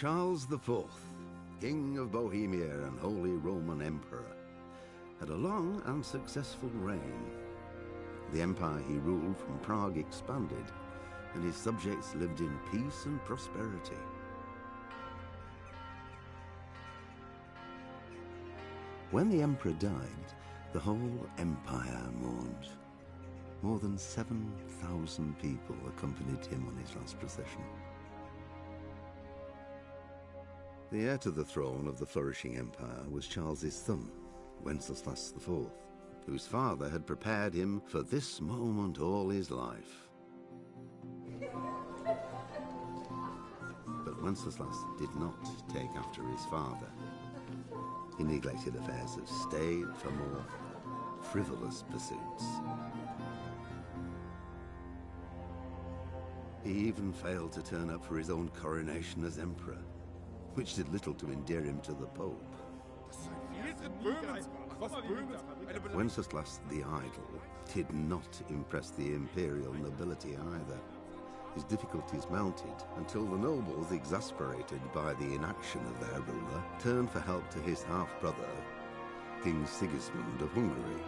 Charles IV, King of Bohemia and Holy Roman Emperor, had a long and successful reign. The empire he ruled from Prague expanded, and his subjects lived in peace and prosperity. When the emperor died, the whole empire mourned. More than 7,000 people accompanied him on his last procession. The heir to the throne of the flourishing empire was Charles's son, Wenceslas IV, whose father had prepared him for this moment all his life. But Wenceslas did not take after his father. He neglected affairs of state for more frivolous pursuits. He even failed to turn up for his own coronation as emperor, which did little to endear him to the Pope. Wenceslas the Idle did not impress the imperial nobility either. His difficulties mounted until the nobles, exasperated by the inaction of their ruler, turned for help to his half-brother, King Sigismund of Hungary.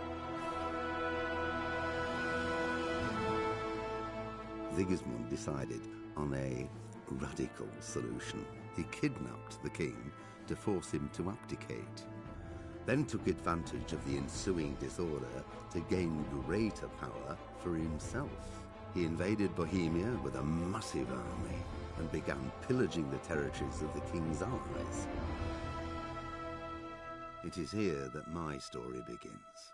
Sigismund decided on a radical solution. He kidnapped the king to force him to abdicate, then took advantage of the ensuing disorder to gain greater power for himself. He invaded Bohemia with a massive army and began pillaging the territories of the king's allies. It is here that my story begins.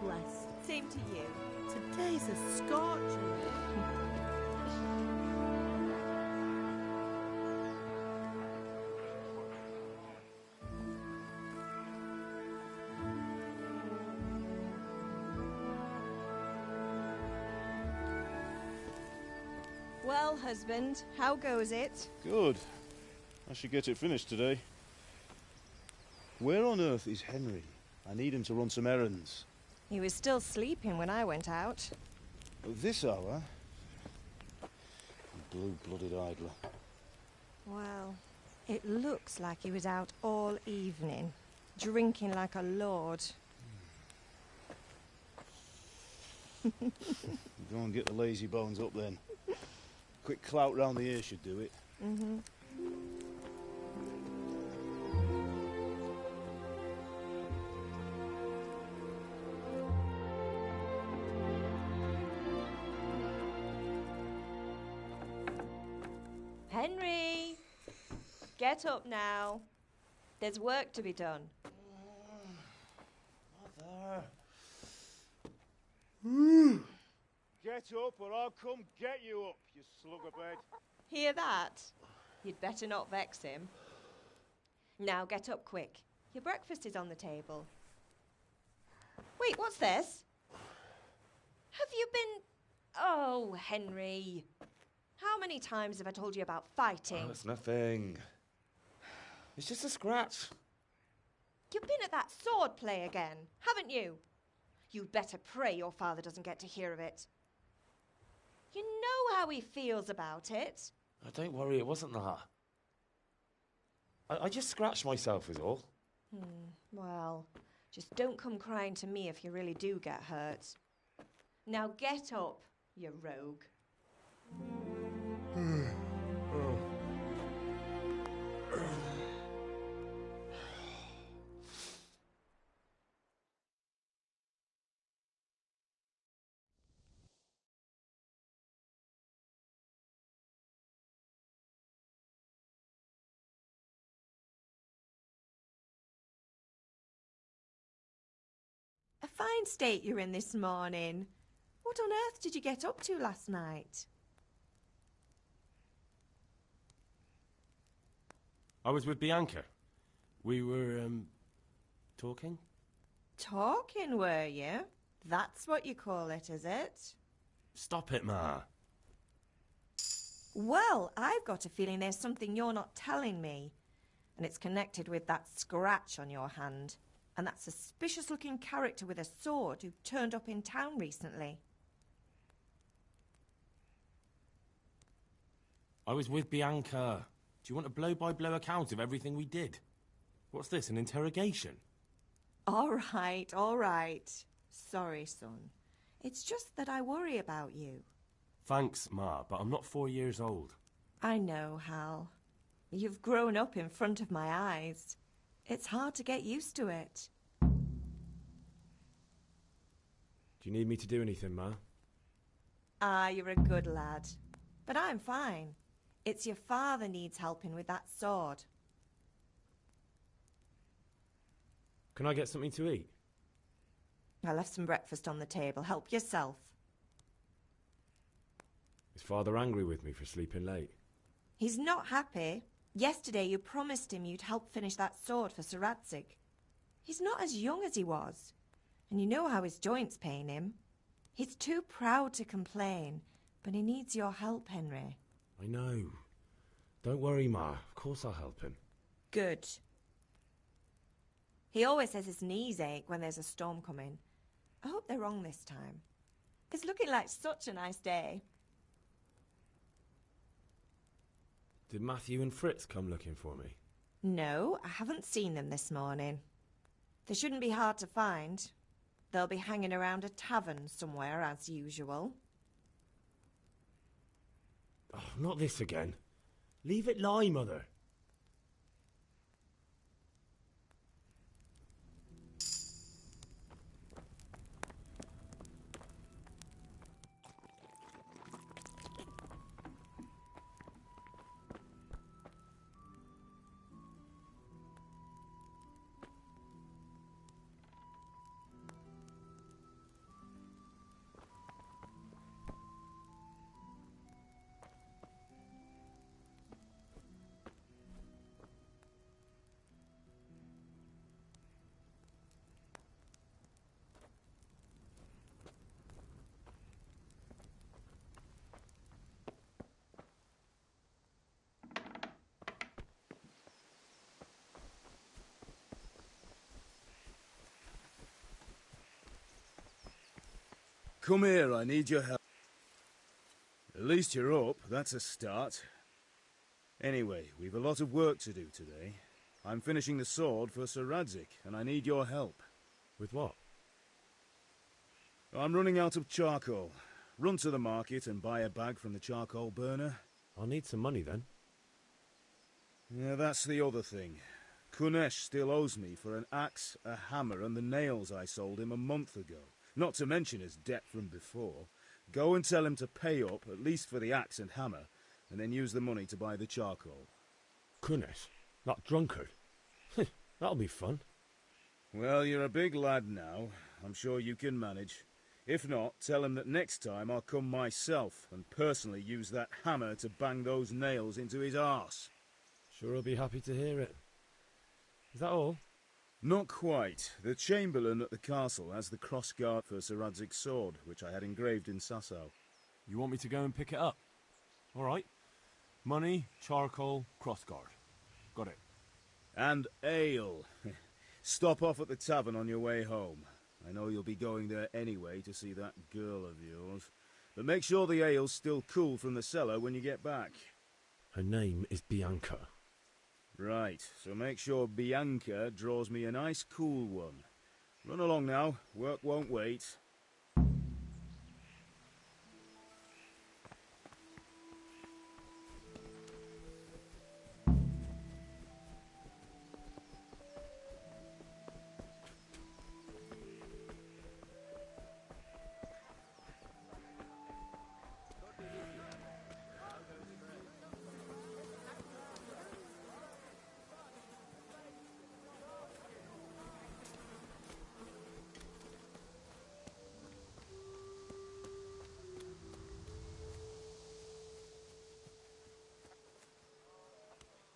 blessed. Same to you. Today's a scorcher. Well, husband, how goes it? Good. I should get it finished today. Where on earth is Henry? I need him to run some errands. He was still sleeping when I went out. At this hour? Blue-blooded idler. Well, it looks like he was out all evening, drinking like a lord. Go and get the lazy bones up then. Quick clout round the ear should do it. Mm-hmm. Henry! Get up now. There's work to be done. Mother! Get up or I'll come get you up, you slugabed. Hear that? You'd better not vex him. Now get up quick. Your breakfast is on the table. Wait, what's this? Have you been... Oh, Henry. How many times have I told you about fighting? Oh, it's nothing. It's just a scratch. You've been at that sword play again, haven't you? You'd better pray your father doesn't get to hear of it. You know how he feels about it. Oh, don't worry, it wasn't that. I just scratched myself is all. Well, just don't come crying to me if you really do get hurt. Now get up, you rogue. A fine state you're in this morning. What on earth did you get up to last night? I was with Bianca. We were, talking? Talking, were you? That's what you call it, is it? Stop it, Ma. Well, I've got a feeling there's something you're not telling me. And it's connected with that scratch on your hand. And that suspicious-looking character with a sword who turned up in town recently. I was with Bianca. Do you want a blow-by-blow account of everything we did? What's this, an interrogation? All right. Sorry, son. It's just that I worry about you. Thanks, Ma, but I'm not 4 years old. I know, Hal. You've grown up in front of my eyes. It's hard to get used to it. Do you need me to do anything, Ma? Ah, you're a good lad. But I'm fine. It's your father needs helping with that sword. Can I get something to eat? I left some breakfast on the table. Help yourself. Is Father angry with me for sleeping late? He's not happy. Yesterday you promised him you'd help finish that sword for Sir Radzig. He's not as young as he was. And you know how his joints pain him. He's too proud to complain, but he needs your help, Henry. I know. Don't worry, Ma. Of course I'll help him. Good. He always says his knees ache when there's a storm coming. I hope they're wrong this time. It's looking like such a nice day. Did Matthew and Fritz come looking for me? No, I haven't seen them this morning. They shouldn't be hard to find. They'll be hanging around a tavern somewhere, as usual. Oh, not this again. Leave it lie, Mother. Come here, I need your help. At least you're up, that's a start. Anyway, we've a lot of work to do today. I'm finishing the sword for Sir Radzig, and I need your help. With what? I'm running out of charcoal. Run to the market and buy a bag from the charcoal burner. I'll need some money then. Yeah, that's the other thing. Kunesh still owes me for an axe, a hammer, and the nails I sold him a month ago. Not to mention his debt from before. Go and tell him to pay up, at least for the axe and hammer, and then use the money to buy the charcoal. Kunesh? That drunkard? That'll be fun. Well, you're a big lad now. I'm sure you can manage. If not, tell him that next time I'll come myself and personally use that hammer to bang those nails into his arse. Sure, I'll be happy to hear it. Is that all? Not quite. The Chamberlain at the castle has the crossguard for Sir Radzig's sword, which I had engraved in Sasau. You want me to go and pick it up? All right. Money, charcoal, crossguard. Got it. And ale. Stop off at the tavern on your way home. I know you'll be going there anyway to see that girl of yours. But make sure the ale's still cool from the cellar when you get back. Her name is Bianca. Right, so make sure Bianca draws me a nice cool one. Run along now, work won't wait.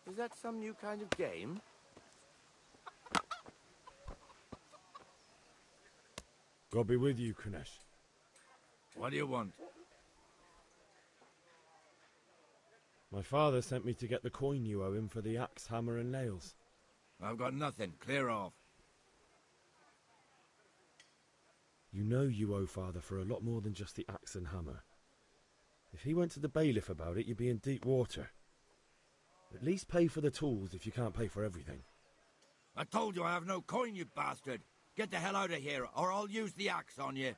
Is that some new kind of game? God be with you, Kunesh. What do you want? My father sent me to get the coin you owe him for the axe, hammer and nails. I've got nothing. Clear off. You know you owe father for a lot more than just the axe and hammer. If he went to the bailiff about it, you'd be in deep water. At least pay for the tools if you can't pay for everything. I told you I have no coin, you bastard. Get the hell out of here, or I'll use the axe on you.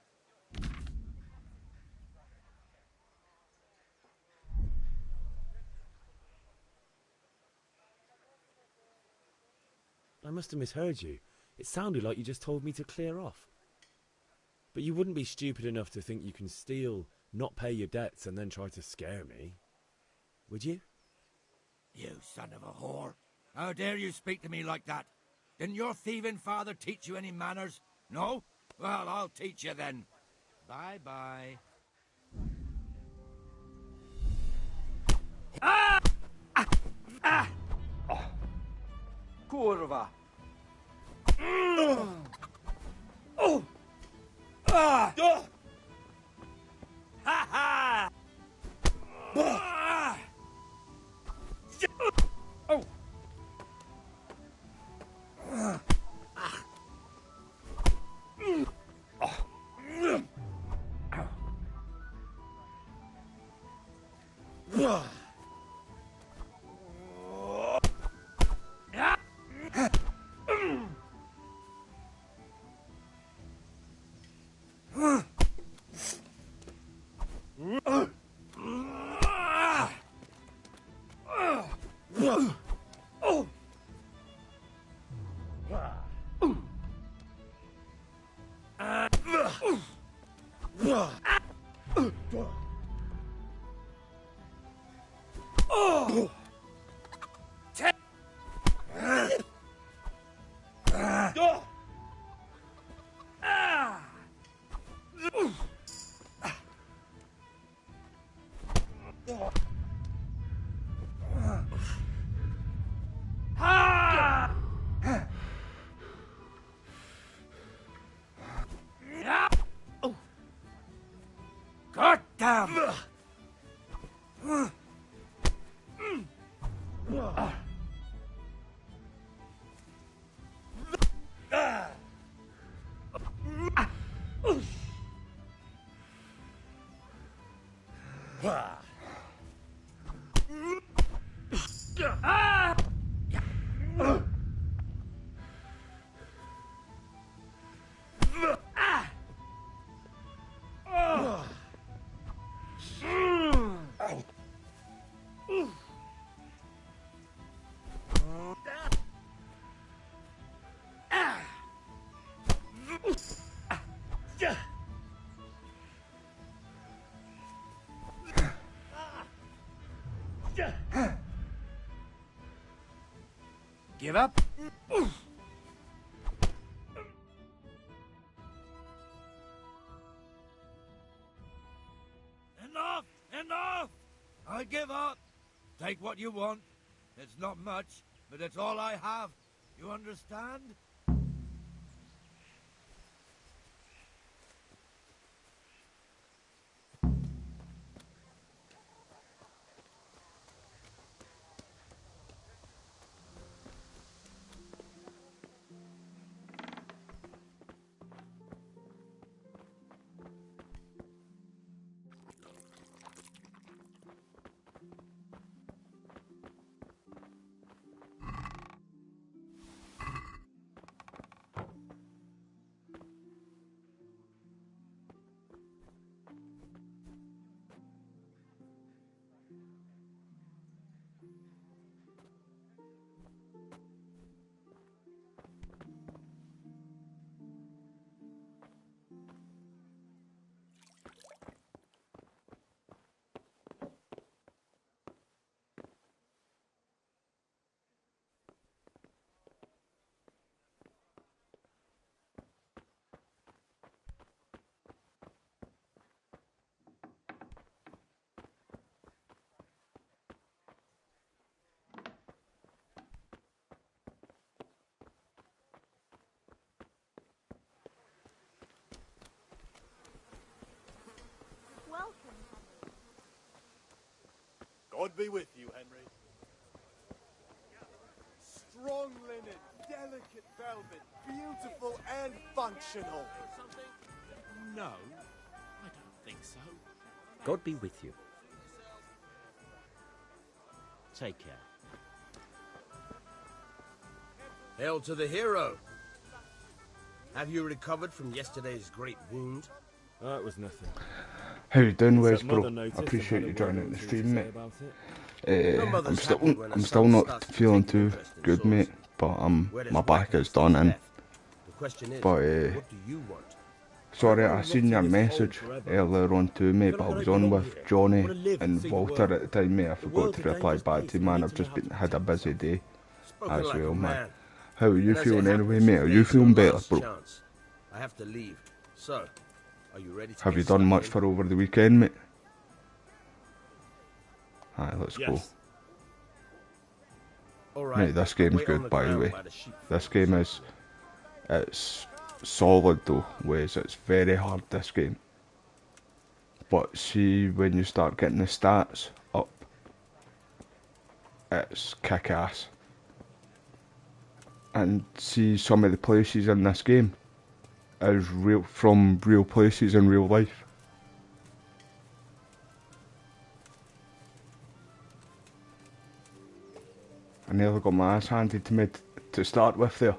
I must have misheard you. It sounded like you just told me to clear off. But you wouldn't be stupid enough to think you can steal, not pay your debts, and then try to scare me. Would you? You son of a whore. How dare you speak to me like that? Didn't your thieving father teach you any manners? No? Well, I'll teach you then. Bye-bye. Kurwa! God damn! Give up? Enough! Enough! I give up. Take what you want. It's not much, but it's all I have. You understand? God be with you, Henry. Strong linen, delicate velvet, beautiful and functional. No, I don't think so. God be with you. Take care. Hail to the hero. Have you recovered from yesterday's great wound? Oh, it was nothing. How you doing, Wes, Except bro? Mother noticed I appreciate and you had a joining word the or two stream, to say mate. about it. I'm still not feeling too good, mate. But my back is done in. The question is, But what do you want? sorry, I seen your message earlier on too, mate. But I was on with Johnny and Walter at the time, mate. I forgot to reply back to you, man. I've just had a busy day as well, man. How are you feeling anyway, mate? Are you feeling better, bro? I have to leave. So, are you ready to Have you done much for over the weekend, mate? Aye, let's go. Mate, this game's good, by the way. This game is... It's solid, though, Wes. It's very hard, this game. But see, when you start getting the stats up, it's kick-ass. And see, some of the places in this game is from real places in real life. I nearly got my ass handed to me to start with there.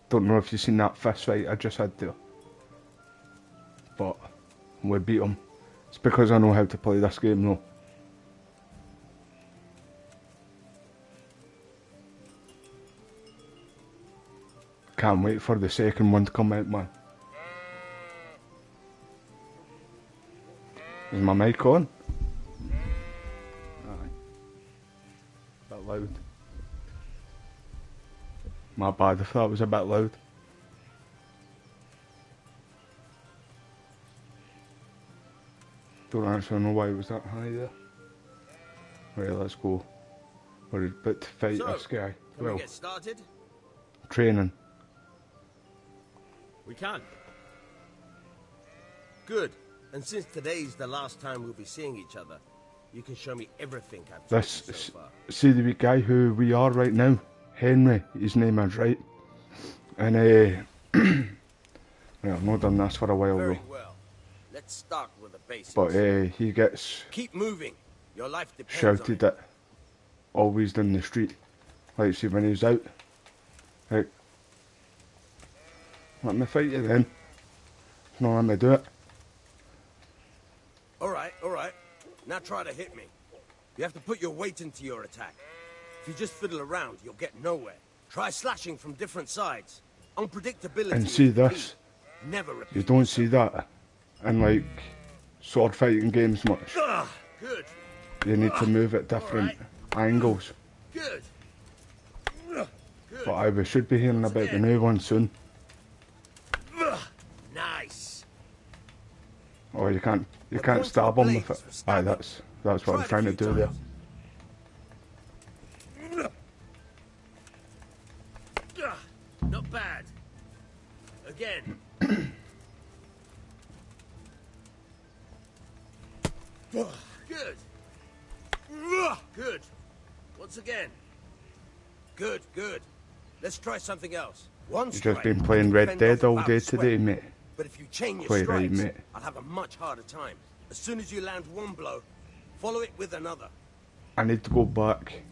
Don't know if you've seen that fist fight I just had there. But we beat him. It's because I know how to play this game though. Can't wait for the second one to come out, man. Is my mic on? Aye. Bit loud. My bad if that was a bit loud. Don't actually know why it was that high there. Right, let's go. We're about to fight this guy. Can we get started? Training. We can. Good. And since today's the last time we'll be seeing each other, you can show me everything I've taught you so far. See the guy who we are right now? Henry, his name is, right? And, well, I've not done this for a while though. Well. Let's start with the basics. But he gets Keep moving. Your life depends shouted on it. at always in the street. Like, see, when he's out, like, let me fight you then. No, let me do it. All right. Now try to hit me. You have to put your weight into your attack. If you just fiddle around, you'll get nowhere. Try slashing from different sides. Unpredictability. And see is the this. key. Never repeat. You don't see that in, like, sword fighting games much. Good. You need to move at different angles. Good. But we should be hearing about the new one soon. Nice. Oh, you can't stab him with it. Aye, that's what I was trying to do there. Not bad. Again. Good. Good. Once again. Good. Let's try something else. You've just been playing Red Dead all day today, mate. But if you chain your Quite right, strikes, mate. I'll have a much harder time. As soon as you land one blow, follow it with another. I need to go back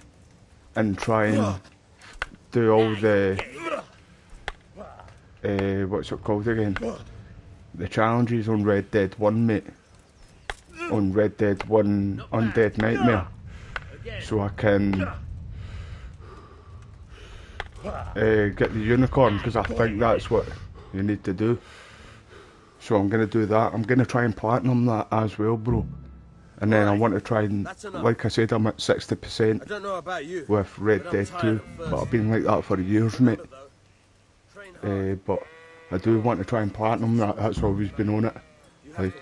and try and do all the what's it called again? The challenges on Red Dead 1, mate. On Red Dead 1 Undead Nightmare. So I can get the unicorn, because I think that's what you need to do. So I'm going to do that. I'm going to try and platinum that as well, bro. And then I want to try and, like I said, I'm at 60% I don't know about you, with Red Dead 2. But I've been like that for years, mate. But I do want to try and platinum that. That's always been on it. Like,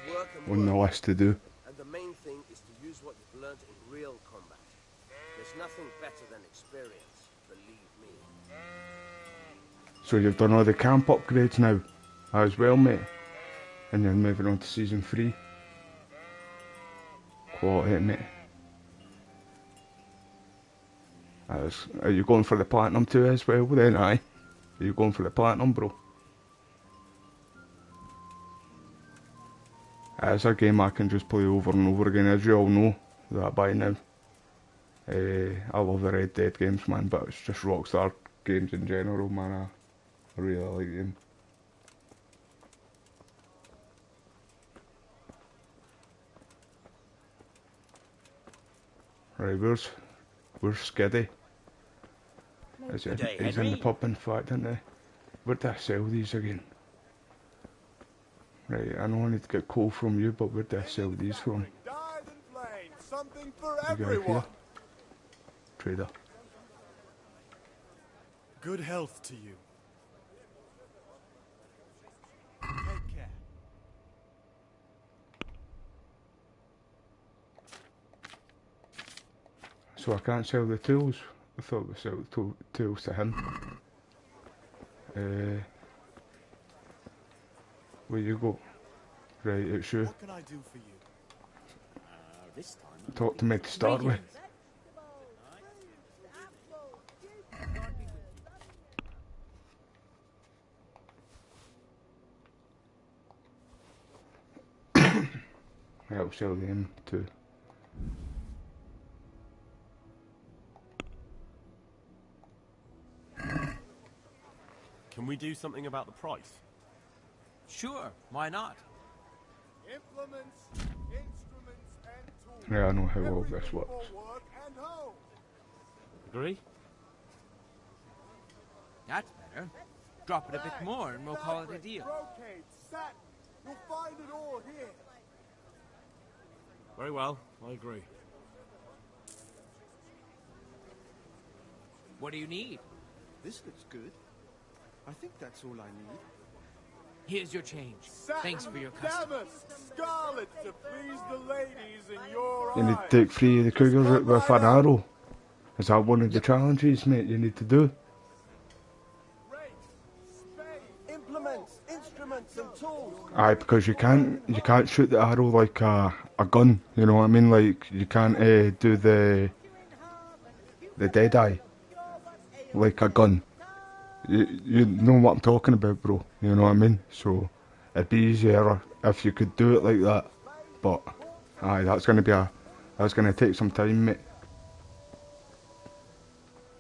on the list to do. And the main thing is to use what you've learned in real combat. There's nothing better than experience, believe me. So you've done all the camp upgrades now as well, mate. And you're moving on to Season 3. Quality, mate. Are you going for the platinum too as well then, aye? Are you going for the platinum, bro? It's a game I can just play over and over again, as you all know that by now. I love the Red Dead games, man, but it's just Rockstar games in general, man. I really like them. Right, where's Skiddy? He's in the pub, in fact, isn't he? Where do I sell these again? Right, I know I need to get coal from you, but where do I sell these from? Something for You go everyone. here. Trader. Good health to you. Take care. So I can't sell the tools. I thought we sell the tools to him. Where you go? Right, it's you. What can I do for you? This time. Talk to me to start with. I'll sell them too. Can we do something about the price? Sure, why not? Implements, instruments, and tools. Yeah, I know how all this Everything works. for work and home. Agree? That's better. Drop it a bit more and we'll call it a deal. Brocade, satin. You'll find it all here. Very well, I agree. What do you need? This looks good. I think that's all I need. Here's your change. Satin, Thanks for your custom. damask, scarlet to please the ladies in your You need eyes. to take 3 of the cougars out with an arrow. Is that one of the challenges, mate, you need to do? Implements, instruments, and tools. Aye, because you can't shoot the arrow like a gun, you know what I mean? Like, you can't do the dead eye like a gun. You know what I'm talking about, bro, you know what I mean? So it'd be easier if you could do it like that. But aye, that's going to take some time, mate.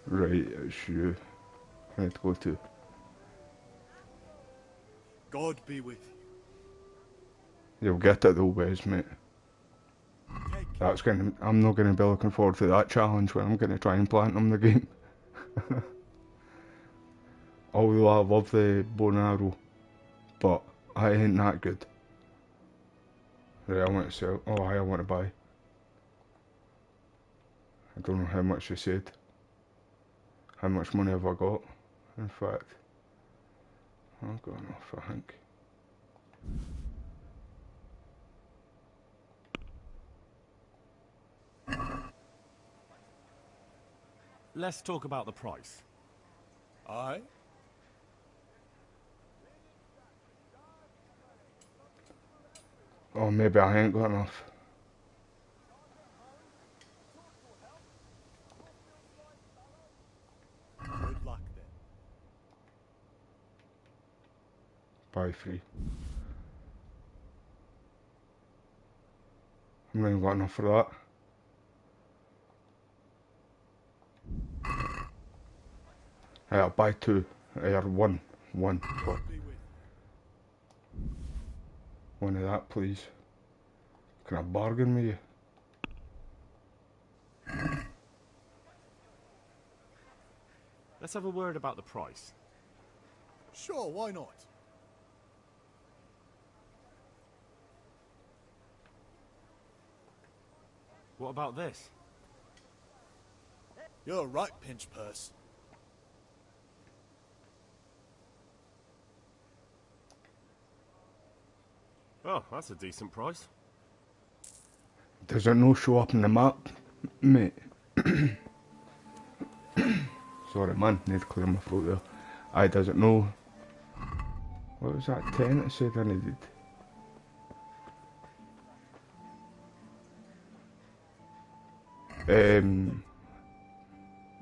Right, it's you. I need to go to. God be with you. You'll get it though, Wes, mate. I'm not gonna be looking forward to that challenge when I'm gonna try and platinum the game. Although I love the bow and arrow, but I ain't that good. Right, I want to sell. Oh, I want to buy. I don't know how much you said. How much money have I got? In fact, I've got enough, I think. Let's talk about the price. Aye? Oh, maybe I ain't got enough. Good luck then. Buy 3. I ain't got enough for that. Hey, I'll buy 2. Or 1. 1. One of that, please. Can I bargain with you? Let's have a word about the price. Sure, why not? What about this? You're right, pinch purse. Oh, that's a decent price. Does it no show up in the map, mate? Sorry, man, need to clear my throat there. Aye, does it know? What was that, 10 it said I needed?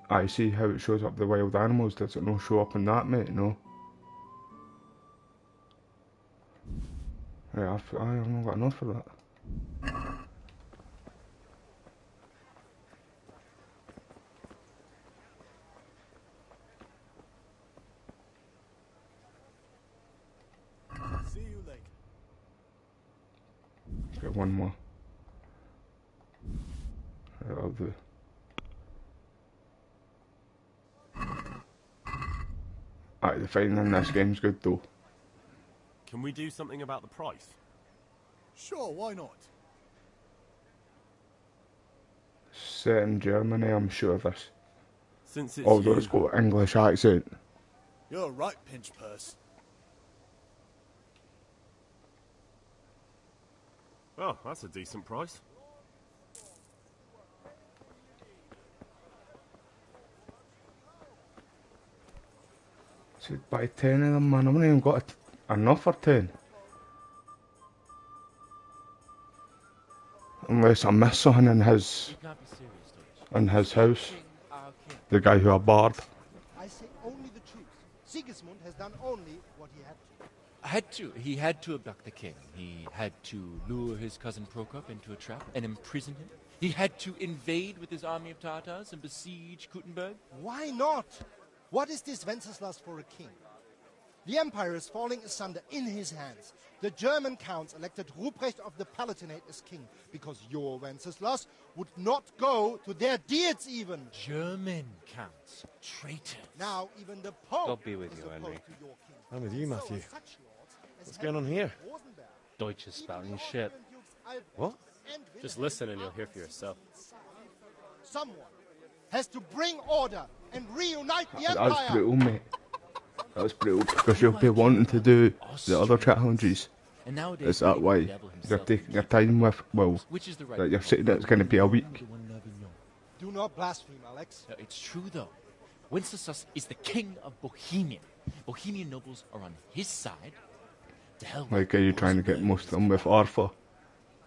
I see how it shows up the wild animals. Does it no show up in that, mate? No. Right, I've not got enough for that. See you later. Get one more. Right, I'll do. Aye, the fighting in this game's good though. Can we do something about the price? Sure, why not? Set in Germany, I'm sure of this. Since it's Although it's got an English accent. You're right, pinch purse. Oh, that's a decent price. Said buy 10 of them, man. I haven't even got enough for 10. Unless I miss something in his house. The guy who I barred. I say only the truth. Sigismund has done only what he had to. He had to abduct the king. He had to lure his cousin Prokop into a trap and imprison him. He had to invade with his army of Tatars and besiege Kuttenberg. Why not? What is this Wenceslas for a king? The empire is falling asunder in his hands. The German counts elected Ruprecht of the Palatinate as king because your Wenceslas would not go to their deeds even. German counts, traitors. Now even the Pope God be with you, Henry. I'm with you, Matthew. What's going on here? Deutsch is spouting shit. What? Just listen and you'll hear for yourself. Someone has to bring order and reunite the empire. That's brutal, mate. That's brutal because you'll be wanting to do the other challenges. Is that why you're taking your time with, well, that you're saying that it's going to be a week? Do not blaspheme, Alex. No, it's true, though. Wenceslas is the king of Bohemia. Bohemian nobles are on his side. To hell with Like, are you trying to get most of them with Arthur?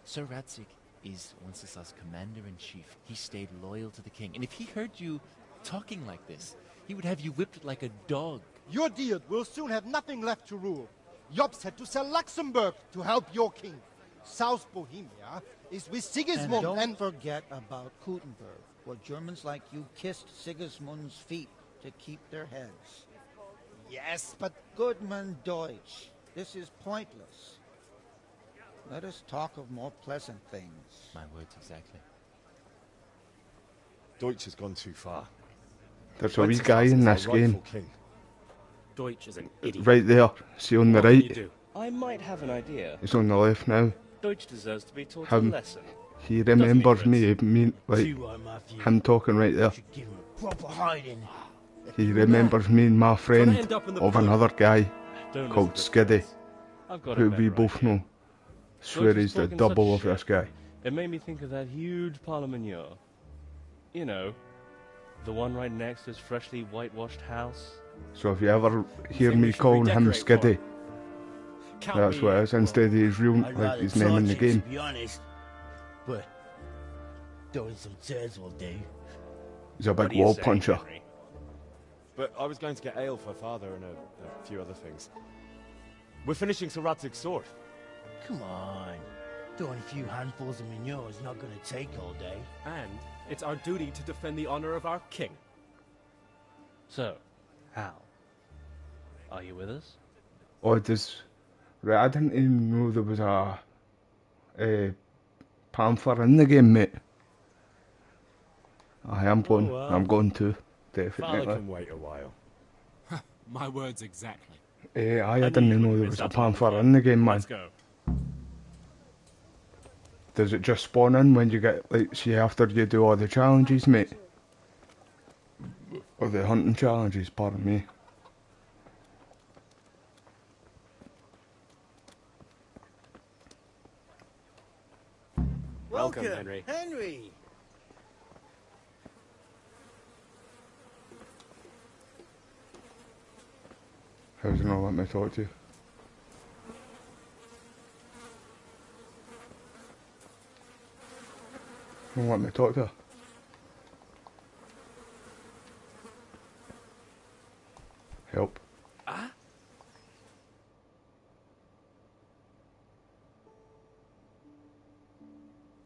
Sir Radzik is Wenceslas' commander-in-chief. He stayed loyal to the king. And if he heard you talking like this, he would have you whipped like a dog. Your Diet will soon have nothing left to rule. Jobst had to sell Luxembourg to help your king. South Bohemia is with Sigismund And don't forget about Kuttenberg, where Germans like you kissed Sigismund's feet to keep their heads. Yes, but... Goodman Deutsch, this is pointless. Let us talk of more pleasant things. My words exactly. Deutsch has gone too far. There's a wee guy in this game. Deutsch is an idiot. Right there. See on the What can you right. do? I might have an idea. He's on the left now. Deutsch deserves to be taught Him. a lesson. He remembers me, like, him talking right there. Proper hiding. He remembers me and my friend end up in the of pub. another guy Don't called listen to Skiddy, I've got who a we better both idea. know. Swear Deutsch is he's the talking double of such this shit. guy. It made me think of that huge parliament. You know, the one right next to his freshly whitewashed house. So if you ever hear think we me should calling him redecorate for Skiddy, Count that's me what in. it is, instead of his real, I'd like rather his name in the charge it, game. to be honest. But throwing some turds will do. He's a What big do you wall say, puncher. Henry? But I was going to get ale for father and a few other things. We're finishing Sir Radzig's sword. Come on. Throwing a few handfuls of manure is not going to take all day. And it's our duty to defend the honor of our king. So, Hal, are you with us? Oh, does... Right, I didn't even know there was a panther in the game, mate. I am going. well. I'm going to, Father definitely. can wait a while. My words exactly. I didn't know there was a panther in the game, man. Let's go. Does it just spawn in when you get, like, see, after you do all the challenges, mate? Or the hunting challenges, pardon me. Welcome, Henry. Henry! How's it not let me talk to you? Don't let me talk to her. Help.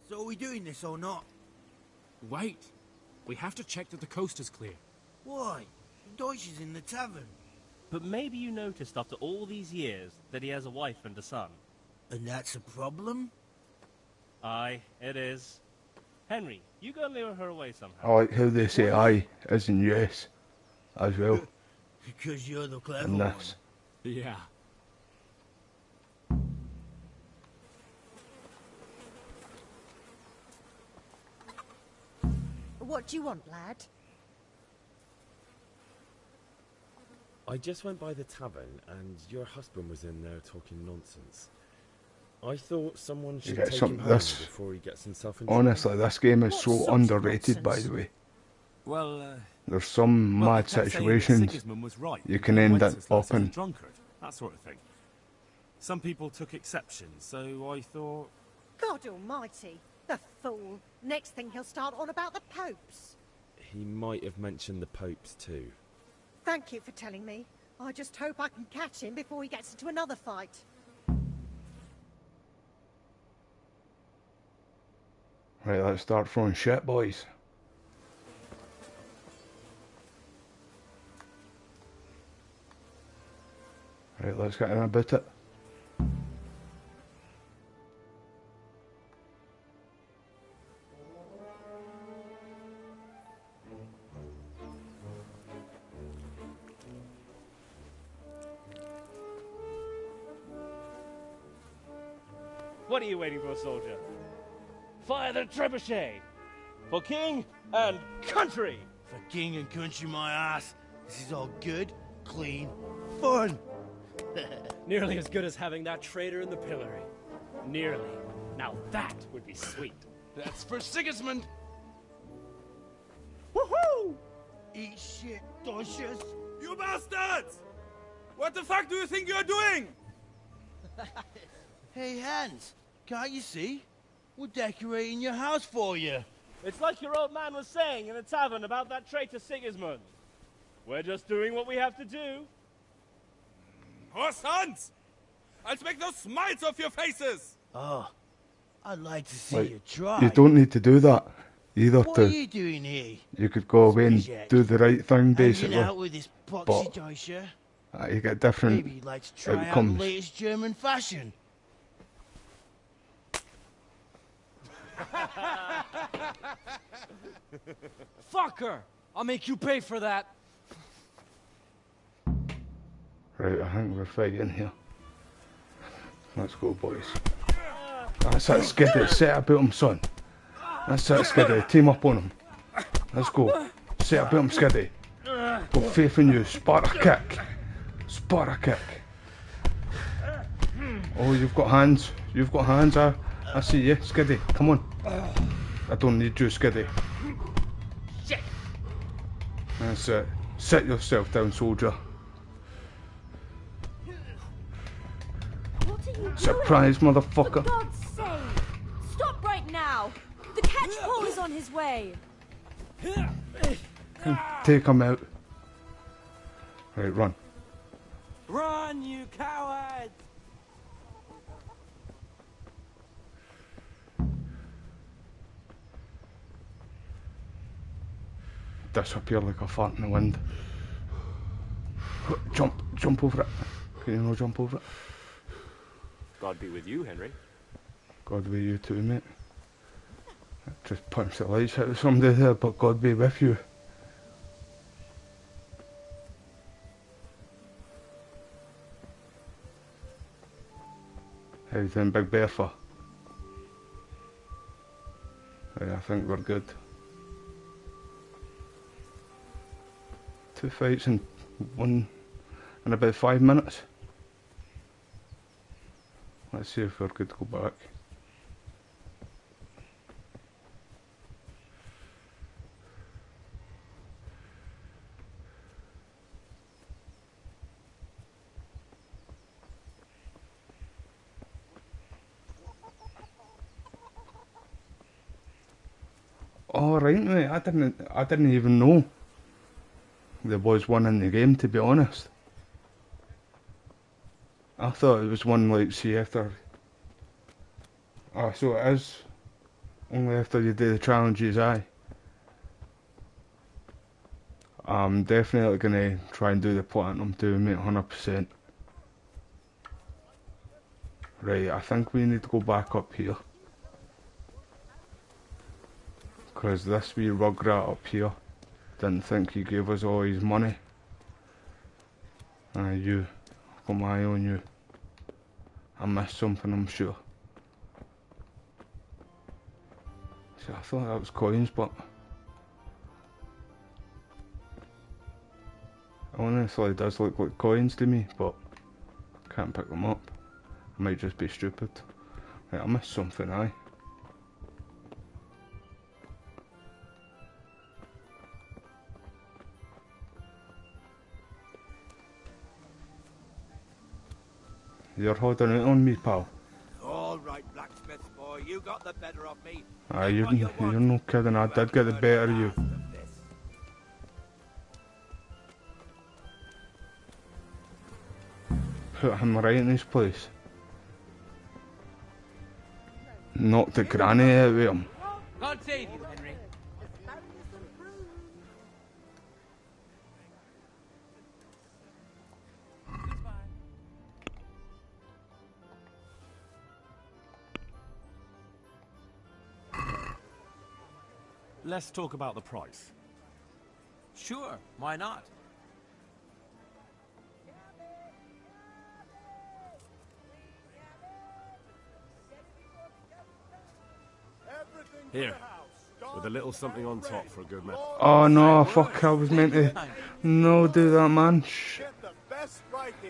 So are we doing this or not? Wait. We have to check that the coast is clear. Why? Deutsch is in the tavern. But maybe you noticed after all these years that he has a wife and a son. And that's a problem? Aye, it is. Henry, you go and lure her away somehow. I like how they say aye as in yes, as well, Because you're the clever in one. this. Yeah. What do you want, lad? I just went by the tavern and your husband was in there talking nonsense. I thought someone should get take some- him home this- before he gets himself in trouble. Honestly, this game is What so sorts of underrated, by nonsense? the way. Well, There's some mad they kept saying that situations Sigismund was right. you can end up Wenceslas is a in. drunkard, that sort of thing. Some people took exception, so I thought... God almighty, the fool. Next thing he'll start on about the popes. He might have mentioned the popes too. Thank you for telling me. I just hope I can catch him before he gets into another fight. Right, let's start throwing shit, boys. Right, let's get in about it. What are you waiting for, soldier? Fire the trebuchet! For king and country! For king and country, my ass. This is all good, clean, fun. Nearly as good as having that traitor in the pillory. Nearly. Now that would be sweet. That's for Sigismund. Woohoo! Eat shit, Deutsches. You bastards! What the fuck do you think you're doing? Hey, Hans, can't you see? We're decorating your house for you. It's like your old man was saying in the tavern about that traitor Sigismund. We're just doing what we have to do. Horse Hans! I'll make those smiles off your faces! Oh, I'd like to see Like, you try. you don't need to do that either. What are you doing here? You could go away and do the right thing, basically. Hanging out with this boxy dicer? You get different Maybe you'd like to try out the outcomes. latest German fashion. Fucker! I'll make you pay for that. Right, I think we're fighting here. Let's go, boys. That's it, Skiddy. Set about him, son. That's it, Skiddy. Team up on him. Let's go. Set about him, Skiddy. Got faith in you. Sparta kick. Sparta kick. Oh, you've got hands. You've got hands. I see you, Skiddy. Come on. I don't need you, Skiddy. That's it. Sit yourself down, soldier. What are you Surprise, doing? motherfucker. For God's sake! Stop right now! The catchpole is on his way! Take him out. Right, run. Run, you cowards! Disappear like a fart in the wind. Jump over it. Can you not jump over it? God be with you, Henry. God be you too, mate. Just punched the lights out of somebody there, but God be with you. How you doing, Big Bertha? Yeah, I think we're good. 2 fights in about 5 minutes. Let's see if we're good to go back. Oh right, mate. I didn't even know there was one in the game, to be honest. I thought it was one like, see, after... Oh, so it is only after you do the challenges, aye. I'm definitely gonna try and do the platinum too, mate, 100%. Right, I think we need to go back up here. Because this wee rugrat up here didn't think he gave us all his money. You. Got my eye on you. I missed something, I'm sure. See, I thought that was coins, but... honestly, it does look like coins to me, but... I can't pick them up. I might just be stupid. Right, I missed something, aye. You're holding it on me, pal. All right, blacksmith boy, you got the better of me. You're no kidding, I did get the better of you. Put him right in his place. Knocked the granny out of him. God save you, Henry. Let's talk about the price. Sure, why not? Here, with a little something on top for a good measure. Oh no, fuck, I was meant to... No, do that, man. Shh.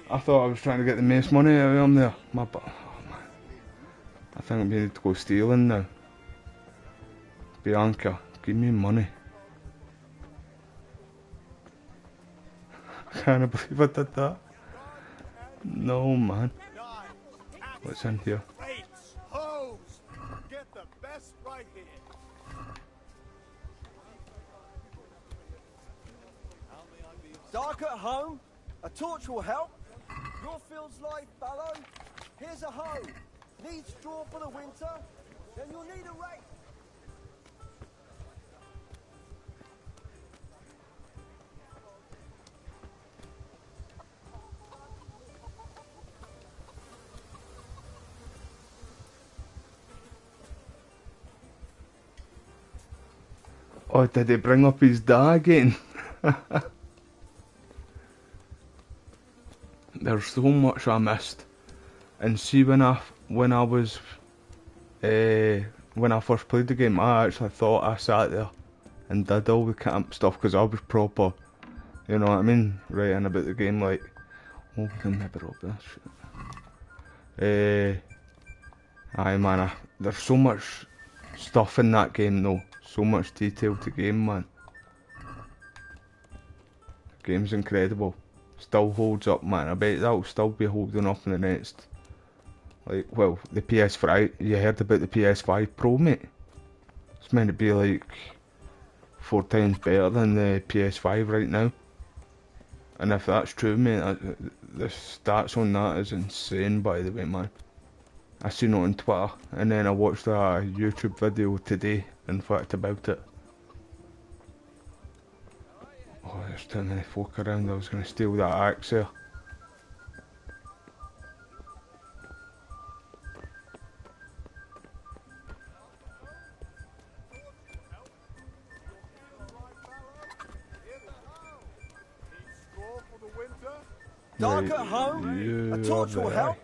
I thought I was trying to get the most money out of him there. Oh, man. I think we need to go stealing now. Bianca, give me money. I can't believe I did that. No, man. What's in here? Dark at home? A torch will help? Your field's life, Ballow? Here's a hoe. Need straw for the winter? Then you'll need a rake. Oh, did he bring up his dad again? There's so much I missed. And see, when I was when I first played the game, I actually thought I sat there and did all the camp stuff because I was proper, you know what I mean, writing about the game like, oh, we can never up this shit. Aye man, there's so much stuff in that game though, so much detail to game, man. The game's incredible, still holds up, man. I bet that'll still be holding up in the next, like, well, the PS5, you heard about the PS5 Pro, mate? It's meant to be like 4 times better than the PS5 right now. And if that's true, mate, the stats on that is insane, by the way, man. I seen it on Twitter, and then I watched a YouTube video today, in fact, about it. Oh, there's too many folk around, I was going to steal that axe there. Dark at home? A torch will help. Aye.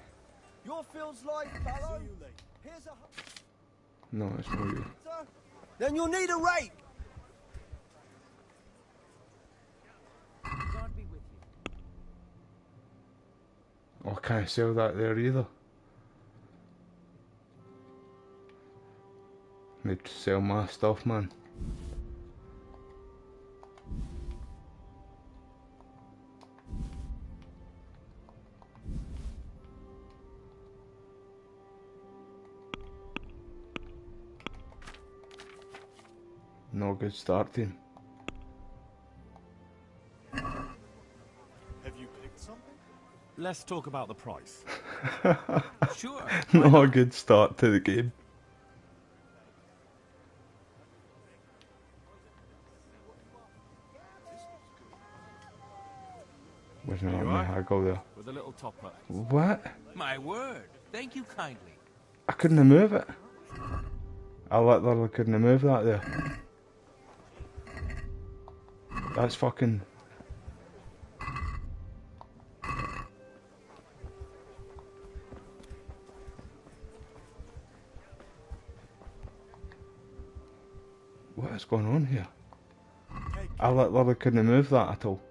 Your field's like fallow. Here's a No, it's not you. Then you'll need a rake. God be with you. Oh, I can't sell that there either. Need to sell my stuff, man. No good start, team. Have you picked something? Let's talk about the price. Sure. Not a good start to the game. Where's my haggle there? With a little top up. What? My word. Thank you kindly. I couldn't move it. I literally couldn't move that there. That's fucking... What is going on here? I literally couldn't move that at all.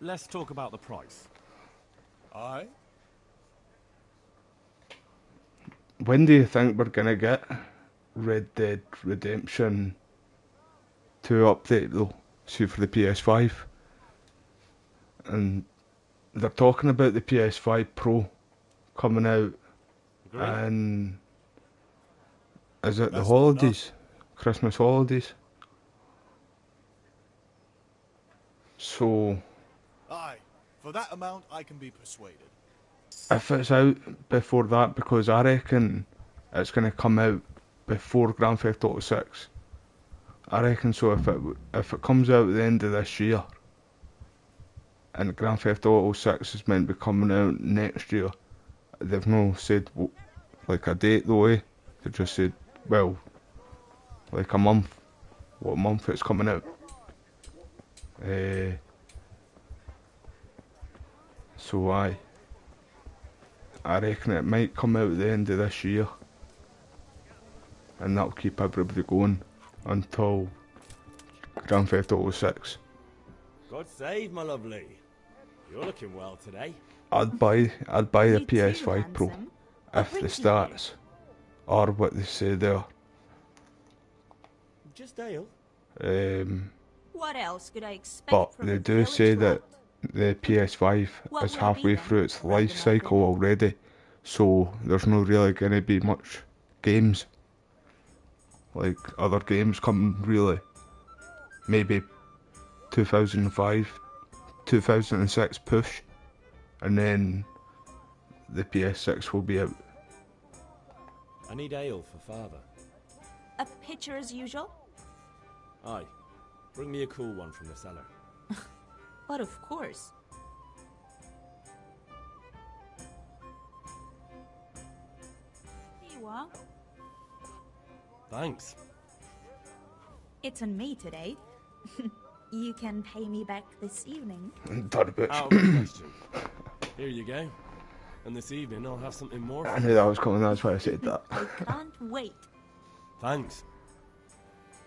Let's talk about the price. Aye? When do you think we're gonna get Red Dead Redemption 2 update though? See, for the PS5. And they're talking about the PS5 Pro coming out in, is it the holidays? Christmas holidays? So... Aye. For that amount, I can be persuaded. If it's out before that, because I reckon it's going to come out before Grand Theft Auto 6. I reckon so. If it comes out at the end of this year, and Grand Theft Auto 6 is meant to be coming out next year, they've no said like a date though, eh? They just said, well, like a month. What month it's coming out? So I reckon it might come out at the end of this year, and that'll keep everybody going until Grand Theft Auto 6. God save, my lovely. You're looking well today. I'd buy the PS5 Pro if the stats Or what they say there. Just ale. What else could I expect But from they a do village say rat? that the PS5 What is will it be halfway then? through its life cycle already, so there's no really going to be much games, like other games coming really. Maybe 2005, 2006 push, and then the PS6 will be out. I need ale for father. A pitcher as usual? Aye. Bring me a cool one from the cellar. But of course. Here you are. Thanks. It's on me today. You can pay me back this evening. That a bit. Out of the question. Here you go. And this evening I'll have something more for I you. knew that was coming, that's why I said that. I can't wait. Thanks.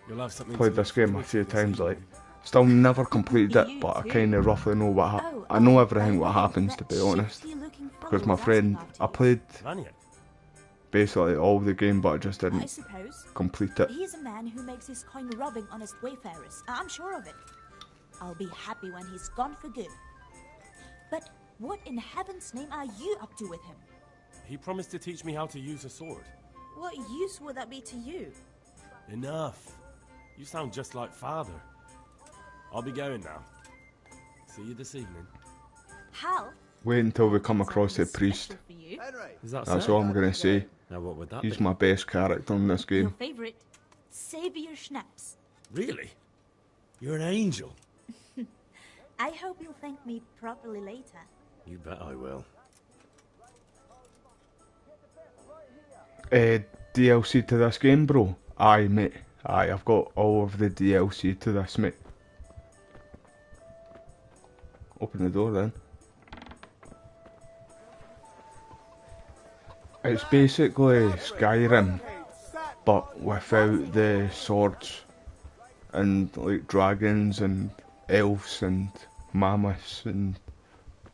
You'll have something Played to this look game a forward few to this times, like. evening. Still never completed it, You but I too. kind of roughly know what Oh, I know oh, everything by what the way, happens, to that be honest. shifty looking Because fellow my was friend, asking I after played Vanya. basically all the game, but I just you. I didn't suppose. complete it. He's a man who makes his coin robbing honest wayfarers. I'm sure of it. I'll be happy when he's gone for good. But what in heaven's name are you up to with him? He promised to teach me how to use a sword. What use would that be to you? Enough. You sound just like father. I'll be going now. See you this evening. Hal? Wait until we come across the priest. For you? Is that That's so? all I'm going to say. Now what would that He's be? my best character in this Your game. favorite? Savior Schnapps. Really? You're an angel. I hope you'll thank me properly later. You bet I will. DLC to this game, bro? Aye, mate. Aye, I've got all of the DLC to this, mate. Open the door then. It's basically Skyrim, but without the swords and like dragons and elves and mammoths and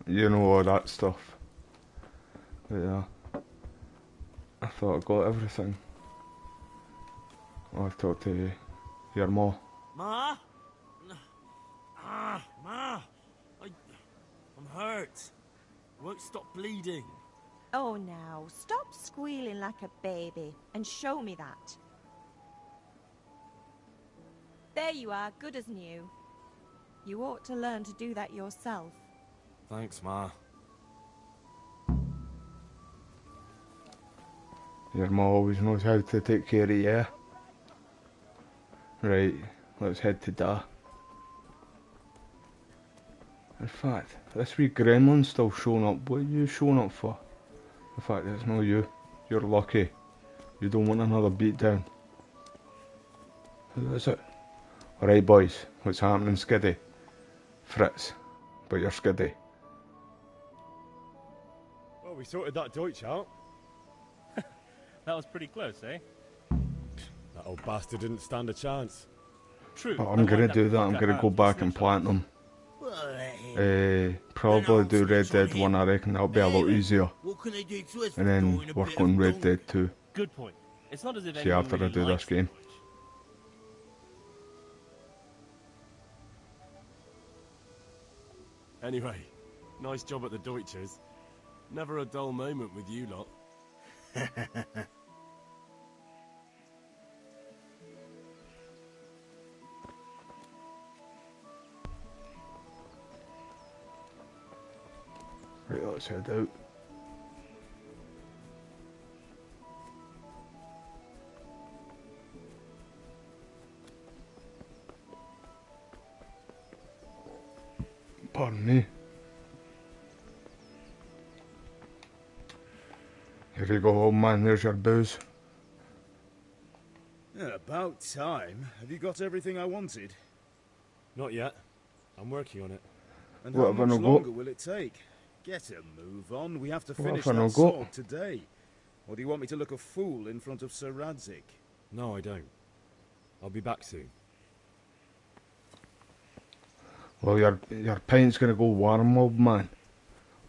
you know all that stuff. But yeah, I thought I got everything. I'll talk to your ma. Ma? Ma! I'm hurt. I won't stop bleeding. Oh, now, stop squealing like a baby and show me that. There you are, good as new. You ought to learn to do that yourself. Thanks, Ma. Your ma always knows how to take care of you. Right, let's head to Da. In fact, this wee gremlin's still showing up. What are you showing up for? In fact, it's not you. You're lucky. You don't want another beatdown. Who is it? Alright boys, what's happening, Skiddy? Fritz, but you're Skiddy. Well, we sorted that Deutsch out. That was pretty close, eh? That old bastard didn't stand a chance. True. But I'm gonna do that, I'm gonna go back and platinum. Probably do Red Dead 1, I reckon that'll be a lot easier. And then work on Red Dead 2. Good point. It's not as if See anyone after I really do likes this game. Anyway, nice job at the Deutsches. Never a dull moment with you lot. Right, let's head out. Pardon me. Here you go, old man, there's your booze. Yeah, about time. Have you got everything I wanted? Not yet. I'm working on it. And What how have I much not got? longer will it take? Get a move on. We have to What finish have I that not got? sword today. Or do you want me to look a fool in front of Sir Radzik? No, I don't. I'll be back soon. Well, your pint's gonna go warm, old man.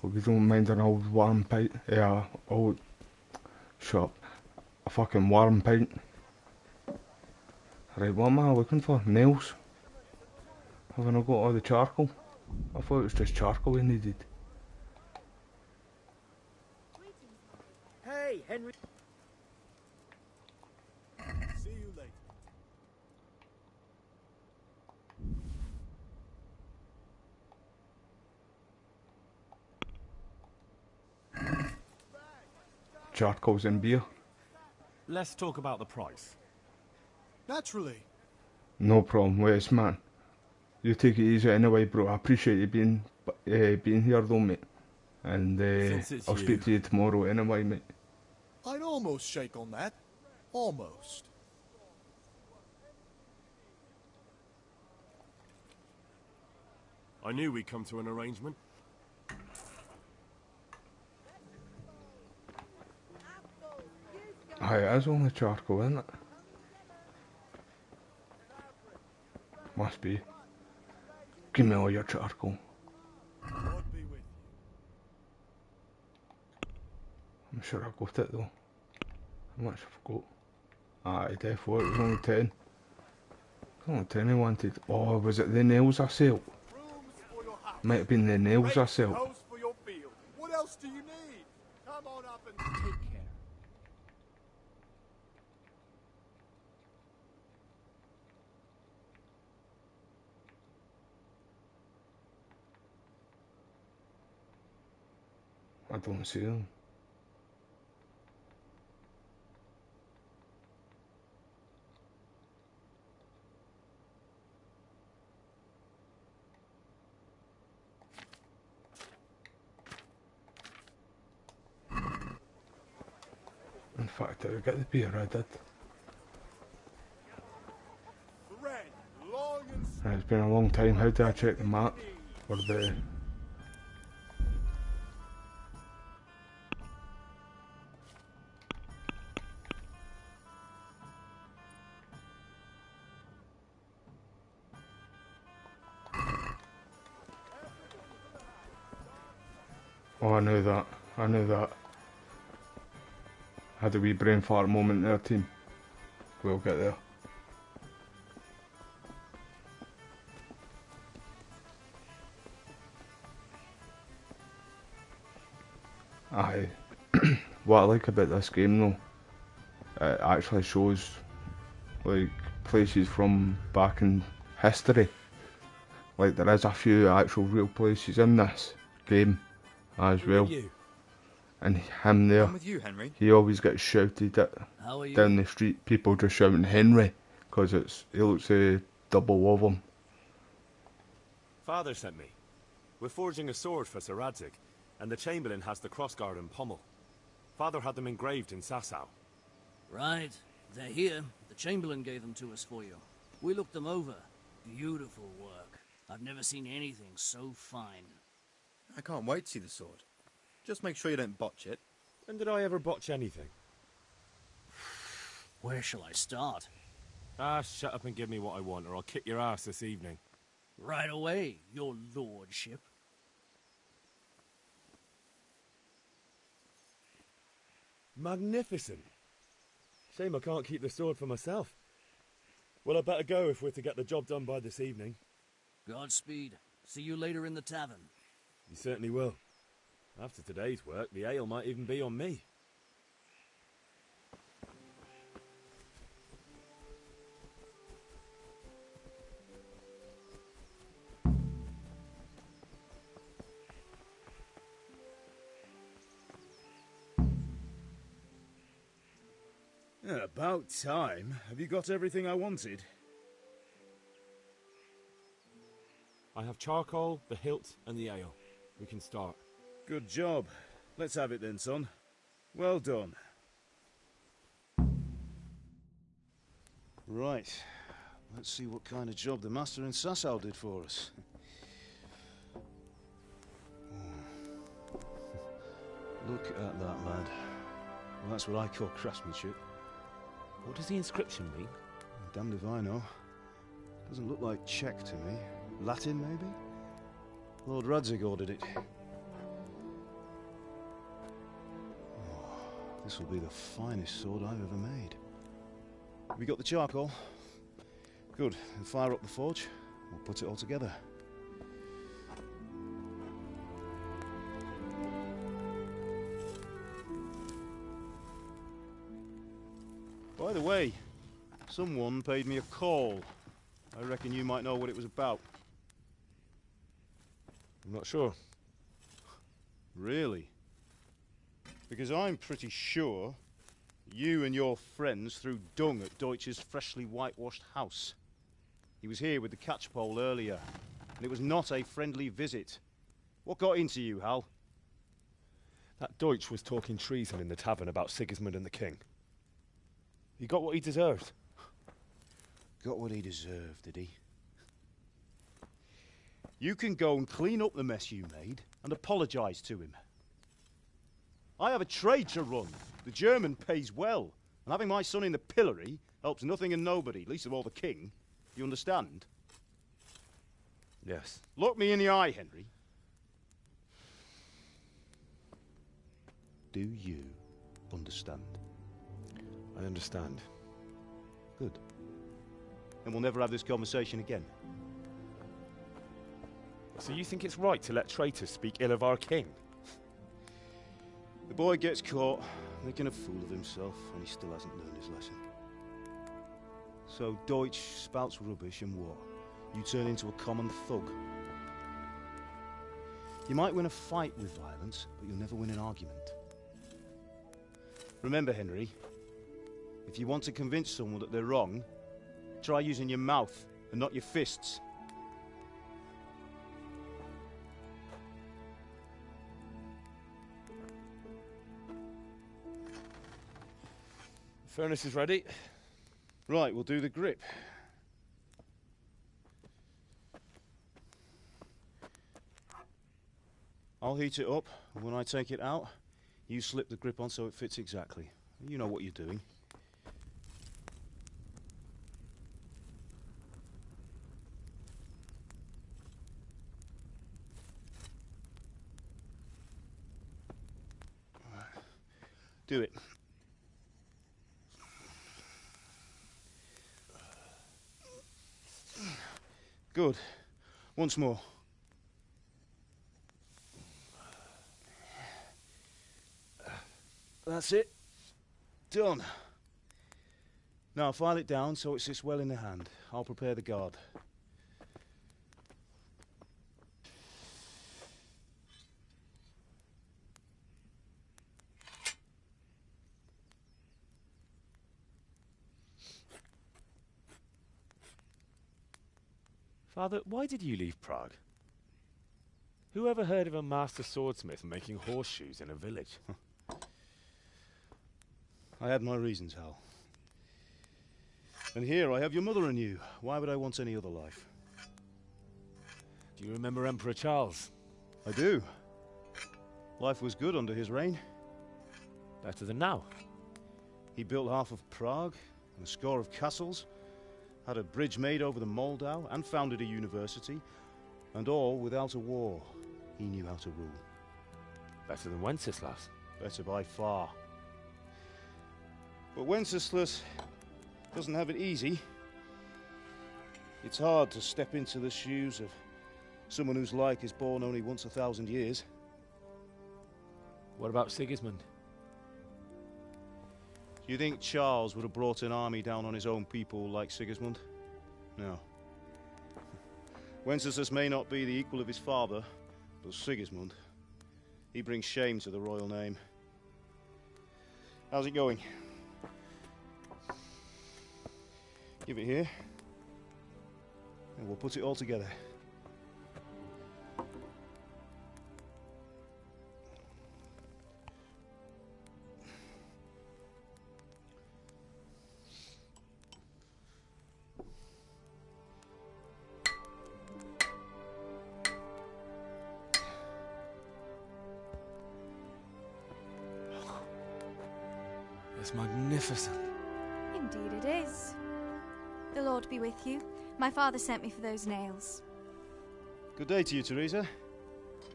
Hope you don't mind an old warm pint. Yeah, old... Shut up. a fucking warm pint. Right, what am I looking for? Nails? Have I not got all the charcoal? I thought it was just charcoal we needed. Hey, Henry. See you later. Charcoals and beer. Let's talk about the price. Naturally. No problem, Wes, man. You take it easy anyway, bro. I appreciate you being here though, mate. And I'll speak to you tomorrow anyway, mate. I'd almost shake on that. Almost. I knew we'd come to an arrangement. Aye, it is only charcoal, isn't it? Must be. Give me all your charcoal. I'm sure I got it though. How much I forgot? Aye, definitely, it was only 10. It was only 10 I wanted. Oh, was it the nails I sell? Might have been the nails I sell. For your field. What else do you need? Come on up and take care. I don't see them. In fact, I get the beer, I did. Right, it's been a long time. How do I check the map? Or the... Oh, I knew that. I knew that. Had a wee brain fart moment there, team. We'll get there. Aye. What I like about this game though, it actually shows like places from back in history. Like there is a few actual real places in this game as well. And him there, I'm with you, Henry. he always gets shouted at How are you? down the street, people just shouting Henry, because he looks double of him. Father sent me. We're forging a sword for Sir Radzig, and the Chamberlain has the crossguard and pommel. Father had them engraved in Sasau. Right. They're here. The Chamberlain gave them to us for you. We looked them over. Beautiful work. I've never seen anything so fine. I can't wait to see the sword. Just make sure you don't botch it. When did I ever botch anything? Where shall I start? Ah, shut up and give me what I want, or I'll kick your ass this evening. Right away, your lordship. Magnificent. Shame I can't keep the sword for myself. Well, I better go if we're to get the job done by this evening. Godspeed. See you later in the tavern. You certainly will. After today's work, the ale might even be on me. About time. Have you got everything I wanted? I have charcoal, the hilt, and the ale. We can start. Good job. Let's have it then, son. Well done. Right. Let's see what kind of job the master in Sasau did for us. Look at that, lad. Well, that's what I call craftsmanship. What does the inscription mean? Damned if I know. Doesn't look like Czech to me. Latin, maybe? Lord Radzig ordered it. This will be the finest sword I've ever made. Have you got the charcoal? Good. Then fire up the forge. We'll put it all together. By the way, someone paid me a call. I reckon you might know what it was about. I'm not sure. Really? Because I'm pretty sure you and your friends threw dung at Deutsch's freshly whitewashed house. He was here with the catchpole earlier, and it was not a friendly visit. What got into you, Hal? That Deutsch was talking treason in the tavern about Sigismund and the king. He got what he deserved. Got what he deserved, did he? You can go and clean up the mess you made and apologise to him. I have a trade to run. The German pays well, and having my son in the pillory helps nothing and nobody, least of all the king. You understand? Yes. Look me in the eye, Henry. Do you understand? I understand. Good. Then we'll never have this conversation again. So you think it's right to let traitors speak ill of our king? The boy gets caught making a fool of himself, and he still hasn't learned his lesson. So Deutsch spouts rubbish, and what? You turn into a common thug. You might win a fight with violence, but you'll never win an argument. Remember, Henry, if you want to convince someone that they're wrong, try using your mouth and not your fists. The furnace is ready. Right, we'll do the grip. I'll heat it up, and when I take it out, you slip the grip on so it fits exactly. You know what you're doing. Do it. Good. Once more. That's it. Done. Now file it down so it sits well in the hand. I'll prepare the guard. Father, why did you leave Prague? Who ever heard of a master swordsmith making horseshoes in a village? I had my reasons, Hal. And here I have your mother and you. Why would I want any other life? Do you remember Emperor Charles? I do. Life was good under his reign. Better than now. He built half of Prague and a score of castles, had a bridge made over the Moldau, and founded a university, and all without a war. He knew how to rule. Better than Wenceslas. Better by far. But Wenceslas doesn't have it easy. It's hard to step into the shoes of someone whose like is born only once 1,000 years. What about Sigismund? Do you think Charles would have brought an army down on his own people like Sigismund? No. Wenceslas may not be the equal of his father, but Sigismund, he brings shame to the royal name. How's it going? Give it here, and we'll put it all together. It's magnificent. Indeed it is. The Lord be with you. My father sent me for those nails. Good day to you, Teresa.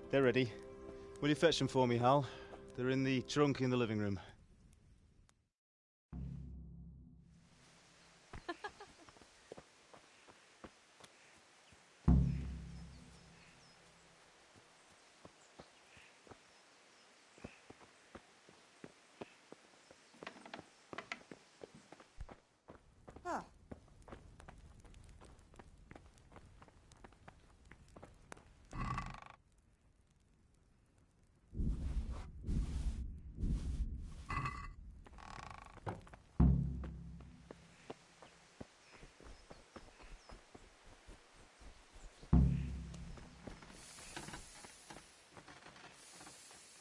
They're ready. Will you fetch them for me, Hal? They're in the trunk in the living room.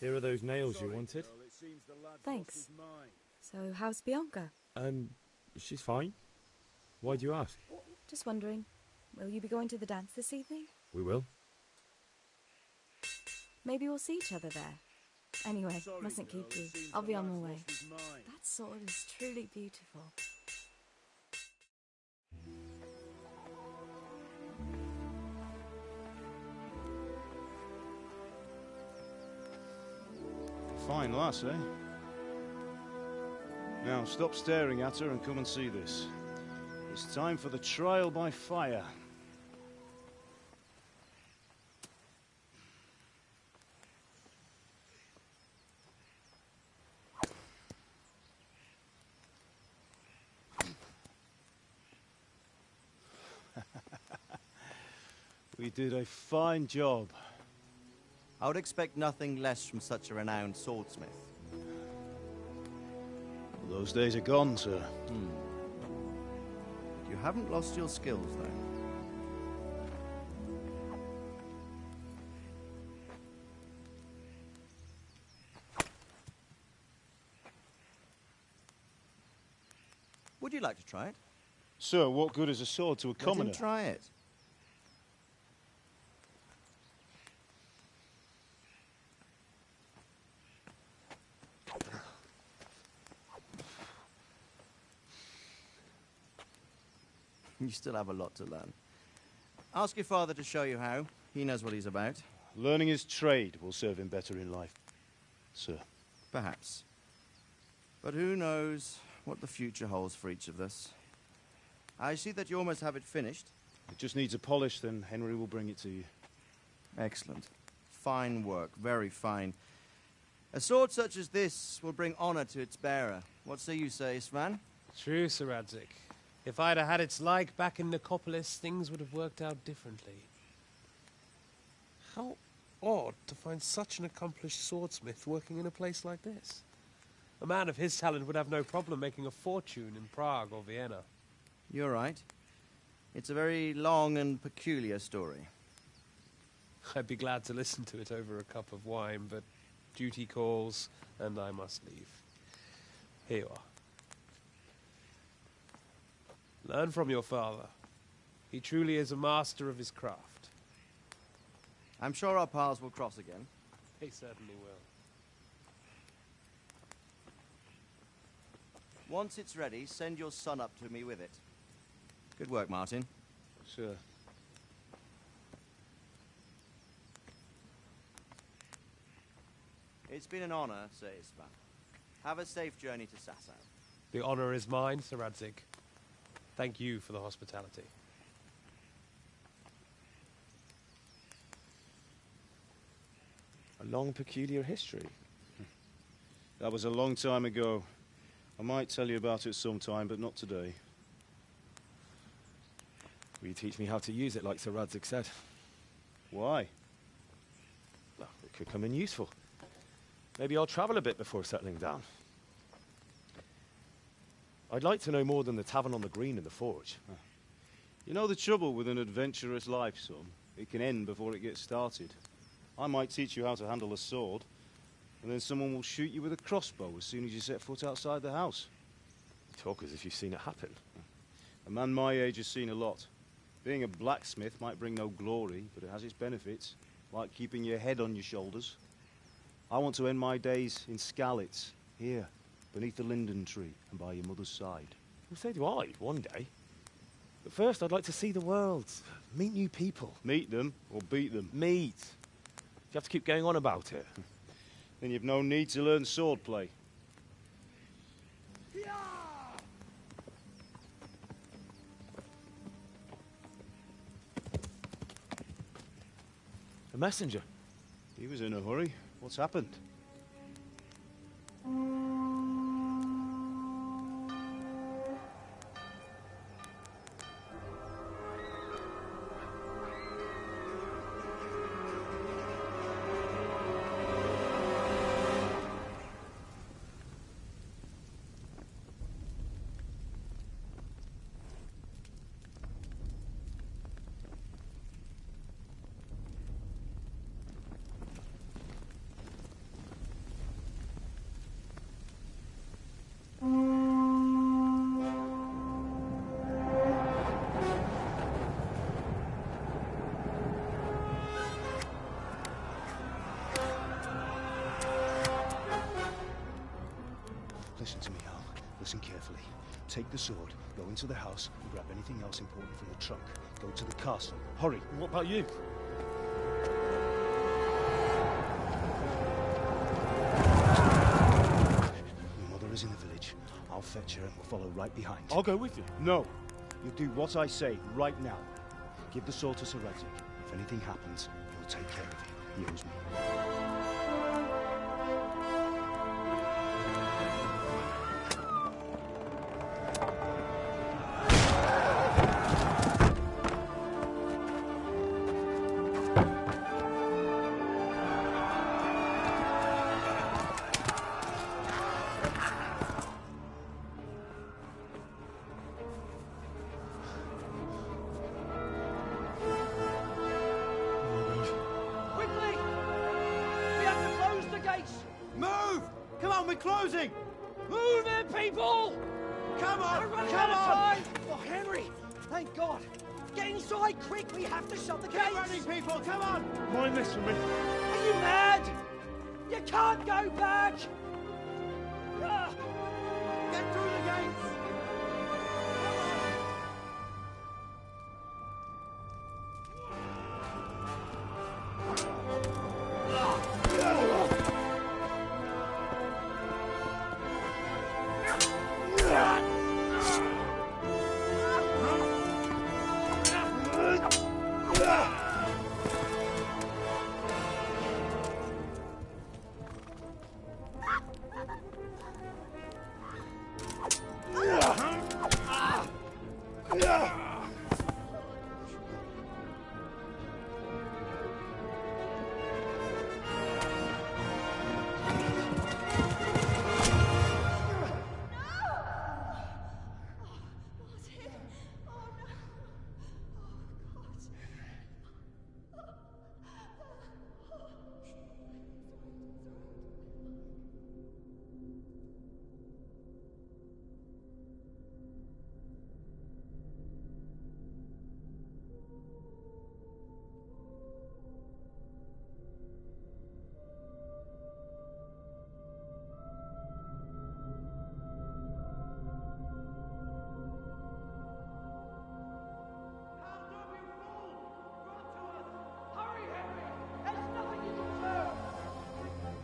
Here are those nails you wanted. Thanks. So, how's Bianca? She's fine. Why do you ask? Just wondering, will you be going to the dance this evening? We will. Maybe we'll see each other there. Anyway, mustn't keep you. I'll be on my way. That sword is truly beautiful. Fine lass, eh? Now, stop staring at her and come and see this. It's time for the trial by fire. We did a fine job. I would expect nothing less from such a renowned swordsmith. Those days are gone, sir. You haven't lost your skills, though. Would you like to try it? Sir, what good is a sword to a commoner? Let him try it. You still have a lot to learn. Ask your father to show you how. He knows what he's about. Learning his trade will serve him better in life, sir. Perhaps. But who knows what the future holds for each of us. I see that you almost have it finished. It just needs a polish, then Henry will bring it to you. Excellent. Fine work, very fine. A sword such as this will bring honor to its bearer. What say you, Svan? True, Sir Radzik. If I'd have had its like back in Nicopolis, things would have worked out differently. How odd to find such an accomplished swordsmith working in a place like this. A man of his talent would have no problem making a fortune in Prague or Vienna. You're right. It's a very long and peculiar story. I'd be glad to listen to it over a cup of wine, but duty calls, and I must leave. Here you are. Learn from your father. He truly is a master of his craft. I'm sure our paths will cross again. He certainly will. Once it's ready, send your son up to me with it. Good work, Martin. Sir. It's been an honor, Sir Isvan. Have a safe journey to Sasau. The honor is mine, Sir Radzik. Thank you for the hospitality. A long, peculiar history. That was a long time ago. I might tell you about it sometime, but not today. Will you teach me how to use it, like Sir Radzik said? Why? Well, it could come in useful. Maybe I'll travel a bit before settling down. I'd like to know more than the tavern on the green and the forge. You know the trouble with an adventurous life, son? It can end before it gets started. I might teach you how to handle a sword, and then someone will shoot you with a crossbow as soon as you set foot outside the house. You talk as if you've seen it happen. A man my age has seen a lot. Being a blacksmith might bring no glory, but it has its benefits, like keeping your head on your shoulders. I want to end my days in Skalitz, here, beneath the linden tree and by your mother's side. Well, so do I, one day. But first, I'd like to see the world, meet new people. Meet them or beat them? Meet. You have to keep going on about it. Then you've no need to learn swordplay. A messenger. He was in a hurry. What's happened? Listen to me, Hal. Listen carefully. Take the sword, go into the house, and grab anything else important from the trunk. Go to the castle. Hurry. And what about you? Your mother is in the village. I'll fetch her and we'll follow right behind. I'll go with you. No. You'll do what I say right now. Give the sword to Sir Reddick. If anything happens, he'll take care of you. He owes me. Closing! Move it, people! Come on! We're running Come out of on! time! Oh, Henry! Thank God! Get inside, quick! We have to shut the gates! Get running, people! Come on! Mind this for me. Are you mad? You can't go back! Get through the gates!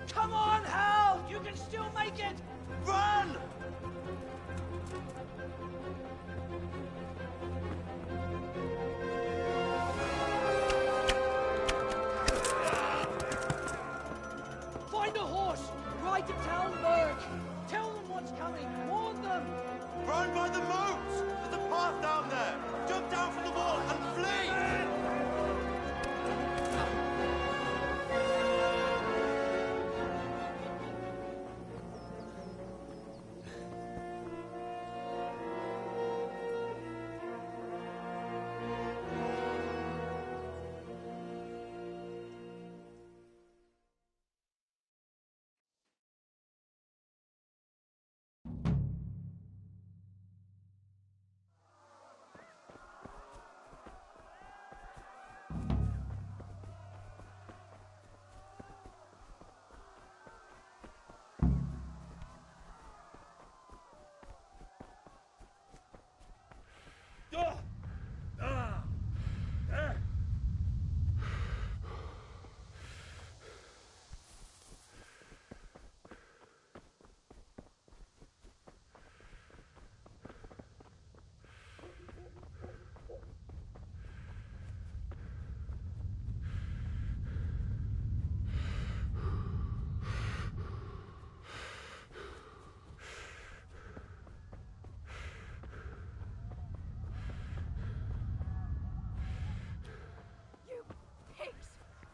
Come on, Hal! You can still make it! Run! Find a horse! Ride to Talmberg! Tell them what's coming! Warn them! Run by the moats! There's a path down there! Jump down from the wall and flee!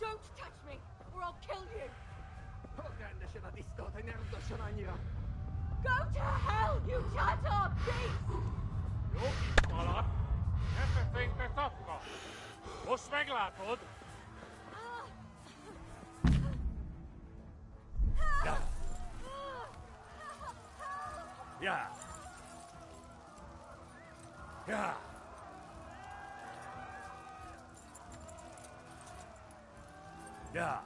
Don't touch me, or I'll kill you! Go to hell, you Tatar beast! Ja. Ja. Ja.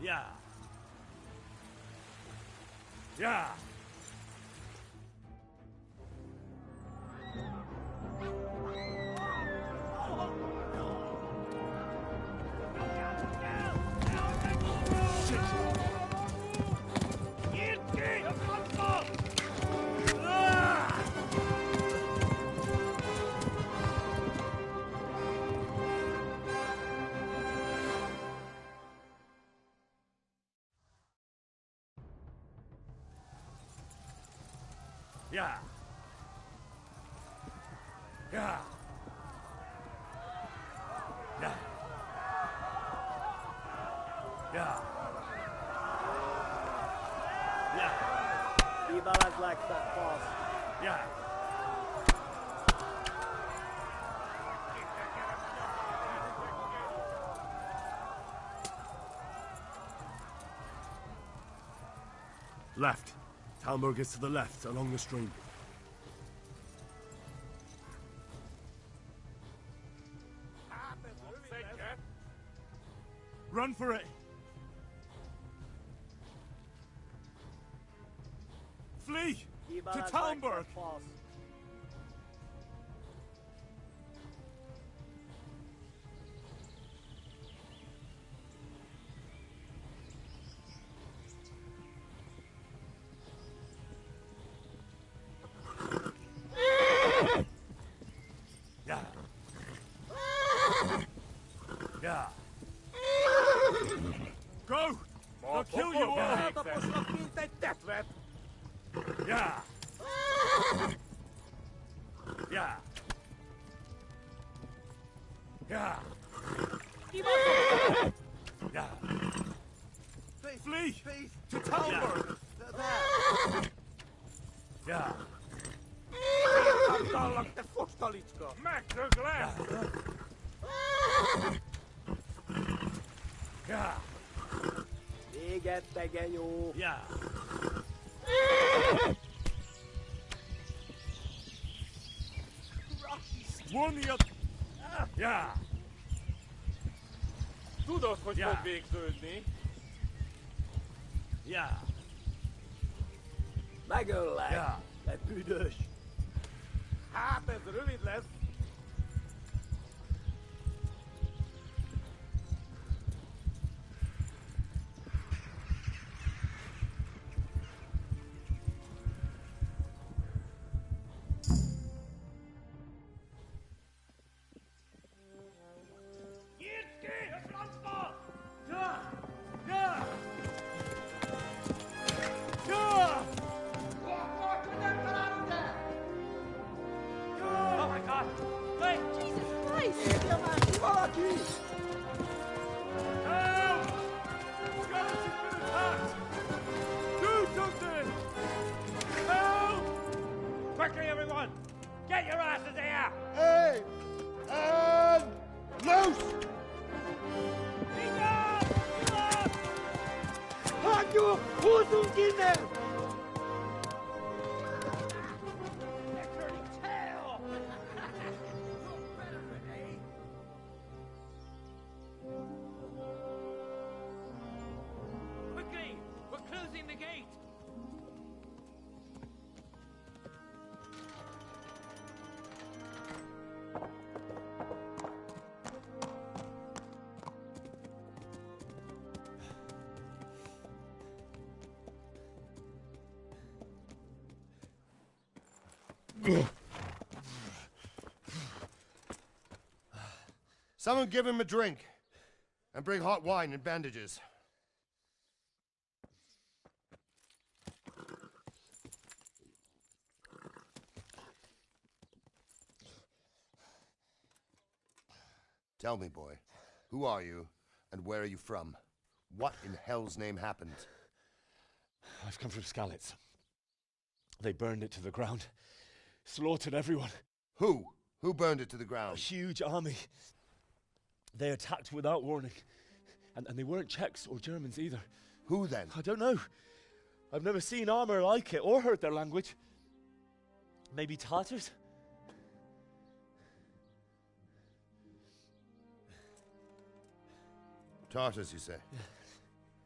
Ja. Yeah. Yeah. Yeah. Yeah. Yeah. Yeah. Die balans like that boss. Yeah. Left. Talmberg is to the left, along the stream. Run for it! Flee! To Talmberg! Yeah. Yeah. Go! They'll kill you all! Yeah. Yeah. Yeah. Yeah. Flee! To Talmberg! Yeah. Mac the glass! Yeah. Yeah. One of Yeah. Tudod, hogy Yeah. fog végződni? Yeah. Megöllek. Yeah. Te büdös. Hát ez rövid lesz. Oh my god! Wait! Jesus Christ! Help! Skeleton's been attacked! Do something! Help! Quickly, everyone! Get your asses here! Hey! Loose! Hagyjuk! Húzzunk innen! Quickly! We're closing the gate! Someone give him a drink. And bring hot wine and bandages. Tell me, boy, who are you, and where are you from? What in hell's name happened? I've come from Skalitz. They burned it to the ground. Slaughtered everyone. Who? Who burned it to the ground? A huge army. They attacked without warning. And they weren't Czechs or Germans either. Who then? I don't know. I've never seen armor like it or heard their language. Maybe Tatars? Tartars, you say?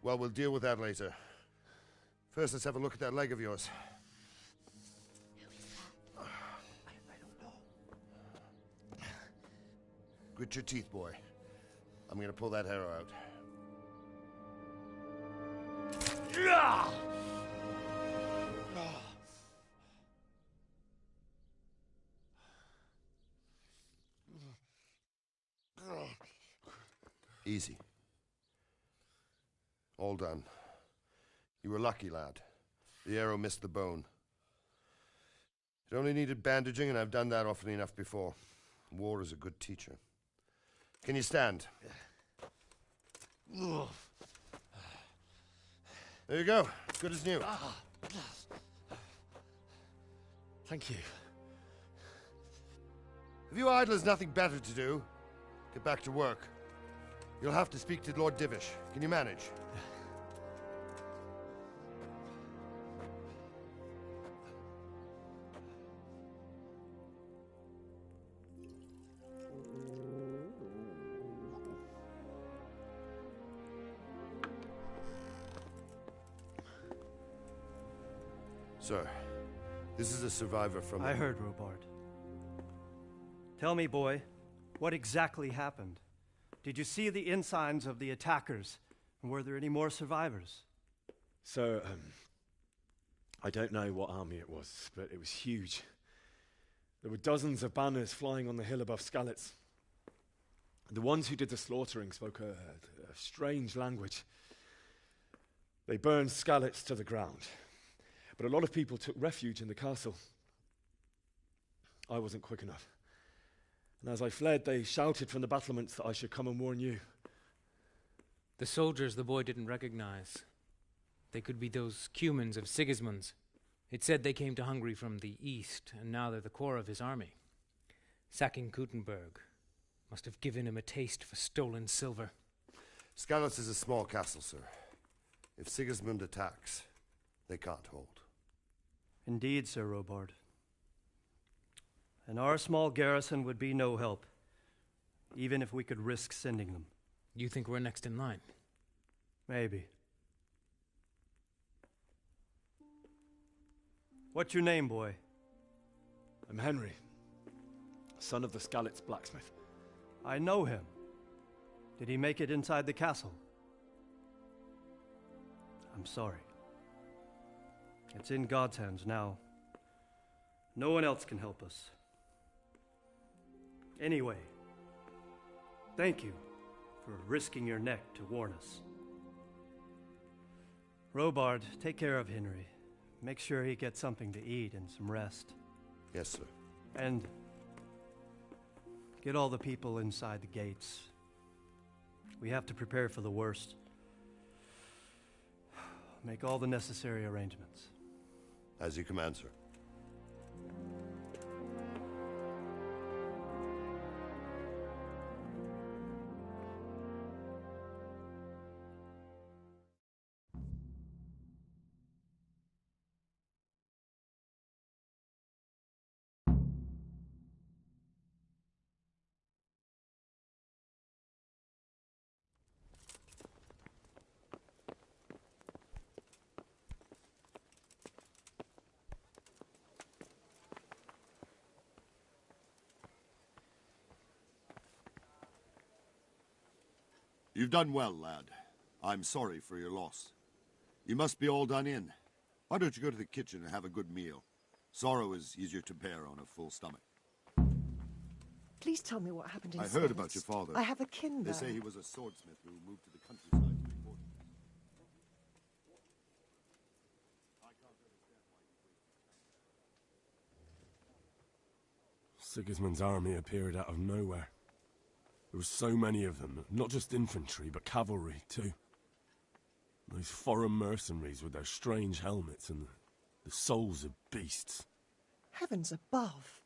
Well, we'll deal with that later. First, let's have a look at that leg of yours. I don't know. Grit your teeth, boy. I'm gonna pull that arrow out. Easy. All done. You were lucky, lad. The arrow missed the bone. It only needed bandaging, and I've done that often enough before. War is a good teacher. Can you stand? There you go. Good as new. Thank you. If you idlers nothing better to do, get back to work. You'll have to speak to Lord Divish. Can you manage? Sir, this is a survivor from... I heard, Robard. Tell me, boy, what exactly happened? Did you see the ensigns of the attackers? And were there any more survivors? So, I don't know what army it was, but it was huge. There were dozens of banners flying on the hill above Skalitz. The ones who did the slaughtering spoke a strange language. They burned Skalitz to the ground. But a lot of people took refuge in the castle. I wasn't quick enough. And as I fled, they shouted from the battlements that I should come and warn you. The soldiers the boy didn't recognize. They could be those Cumans of Sigismund's. It said they came to Hungary from the east, and now they're the core of his army. Sacking Gutenberg must have given him a taste for stolen silver. Skalitz is a small castle, sir. If Sigismund attacks, they can't hold. Indeed, Sir Robard. And our small garrison would be no help, even if we could risk sending them. You think we're next in line? Maybe. What's your name, boy? I'm Henry, son of the Skalitz blacksmith. I know him. Did he make it inside the castle? I'm sorry. It's in God's hands now. No one else can help us. Anyway, thank you for risking your neck to warn us. Robard, take care of Henry. Make sure he gets something to eat and some rest. Yes, sir. And get all the people inside the gates. We have to prepare for the worst. Make all the necessary arrangements. As you command, sir. You've done well, lad. I'm sorry for your loss. You must be all done in. Why don't you go to the kitchen and have a good meal? Sorrow is easier to bear on a full stomach. Please tell me what happened in I heard about your father. I have a kin They there. say he was a swordsmith who moved to the countryside to be important. Sigismund's army appeared out of nowhere. There were so many of them, not just infantry, but cavalry, too. Those foreign mercenaries with their strange helmets and the souls of beasts. Heavens above.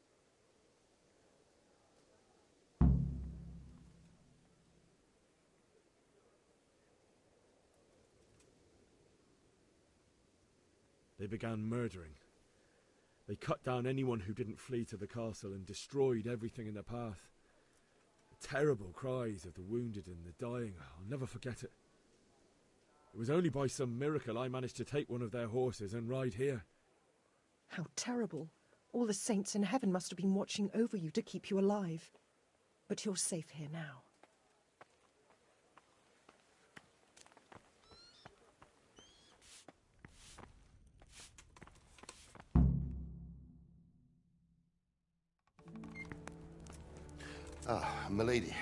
They began murdering. They cut down anyone who didn't flee to the castle and destroyed everything in their path. The terrible cries of the wounded and the dying, I'll never forget it. It was only by some miracle I managed to take one of their horses and ride here. How terrible. All the saints in heaven must have been watching over you to keep you alive. But you're safe here now. Ah, milady.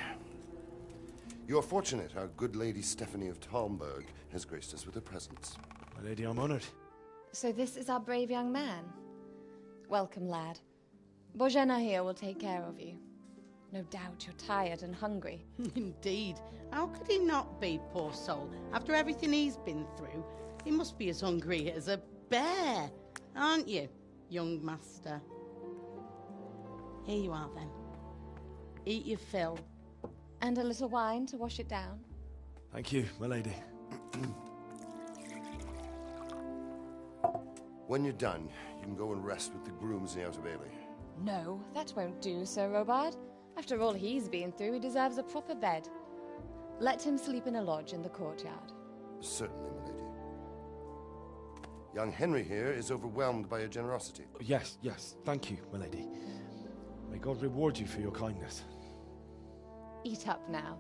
You are fortunate our good lady Stephanie of Talmberg has graced us with her presence. My lady, I'm honored. So this is our brave young man. Welcome, lad. Bojana here will take care of you. No doubt you're tired and hungry. Indeed. How could he not be, poor soul? After everything he's been through, he must be as hungry as a bear, aren't you, young master? Here you are, then. Eat your fill. And a little wine to wash it down. Thank you, my lady. When you're done, you can go and rest with the grooms in the Outer Bailey. No, that won't do, Sir Robard. After all he's been through, he deserves a proper bed. Let him sleep in a lodge in the courtyard. Certainly, milady. Young Henry here is overwhelmed by your generosity. Yes, yes. Thank you, my lady. May God reward you for your kindness. Eat up now.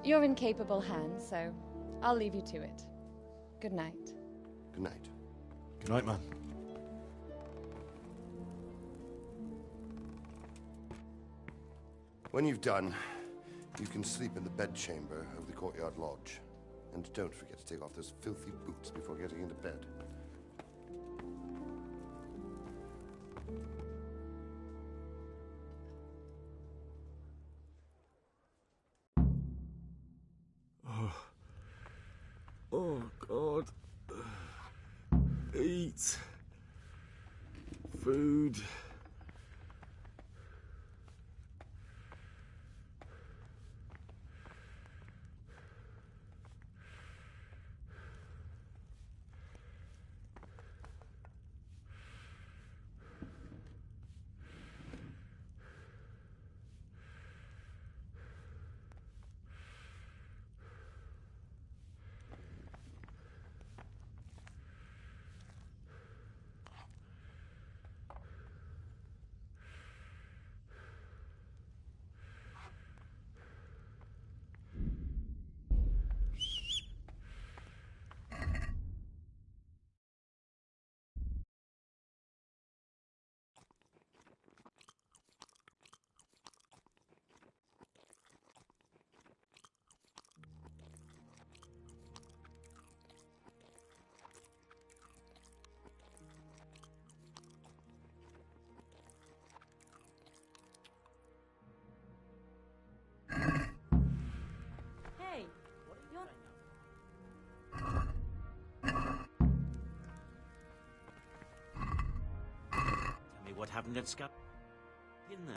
You're in capable hands, so I'll leave you to it. Good night. Good night. Good night, man. When you've done, you can sleep in the bedchamber of the courtyard lodge. And don't forget to take off those filthy boots before getting into bed. Oh, God. Eat. Food. Hey, you're... Tell me what happened at Scott in there.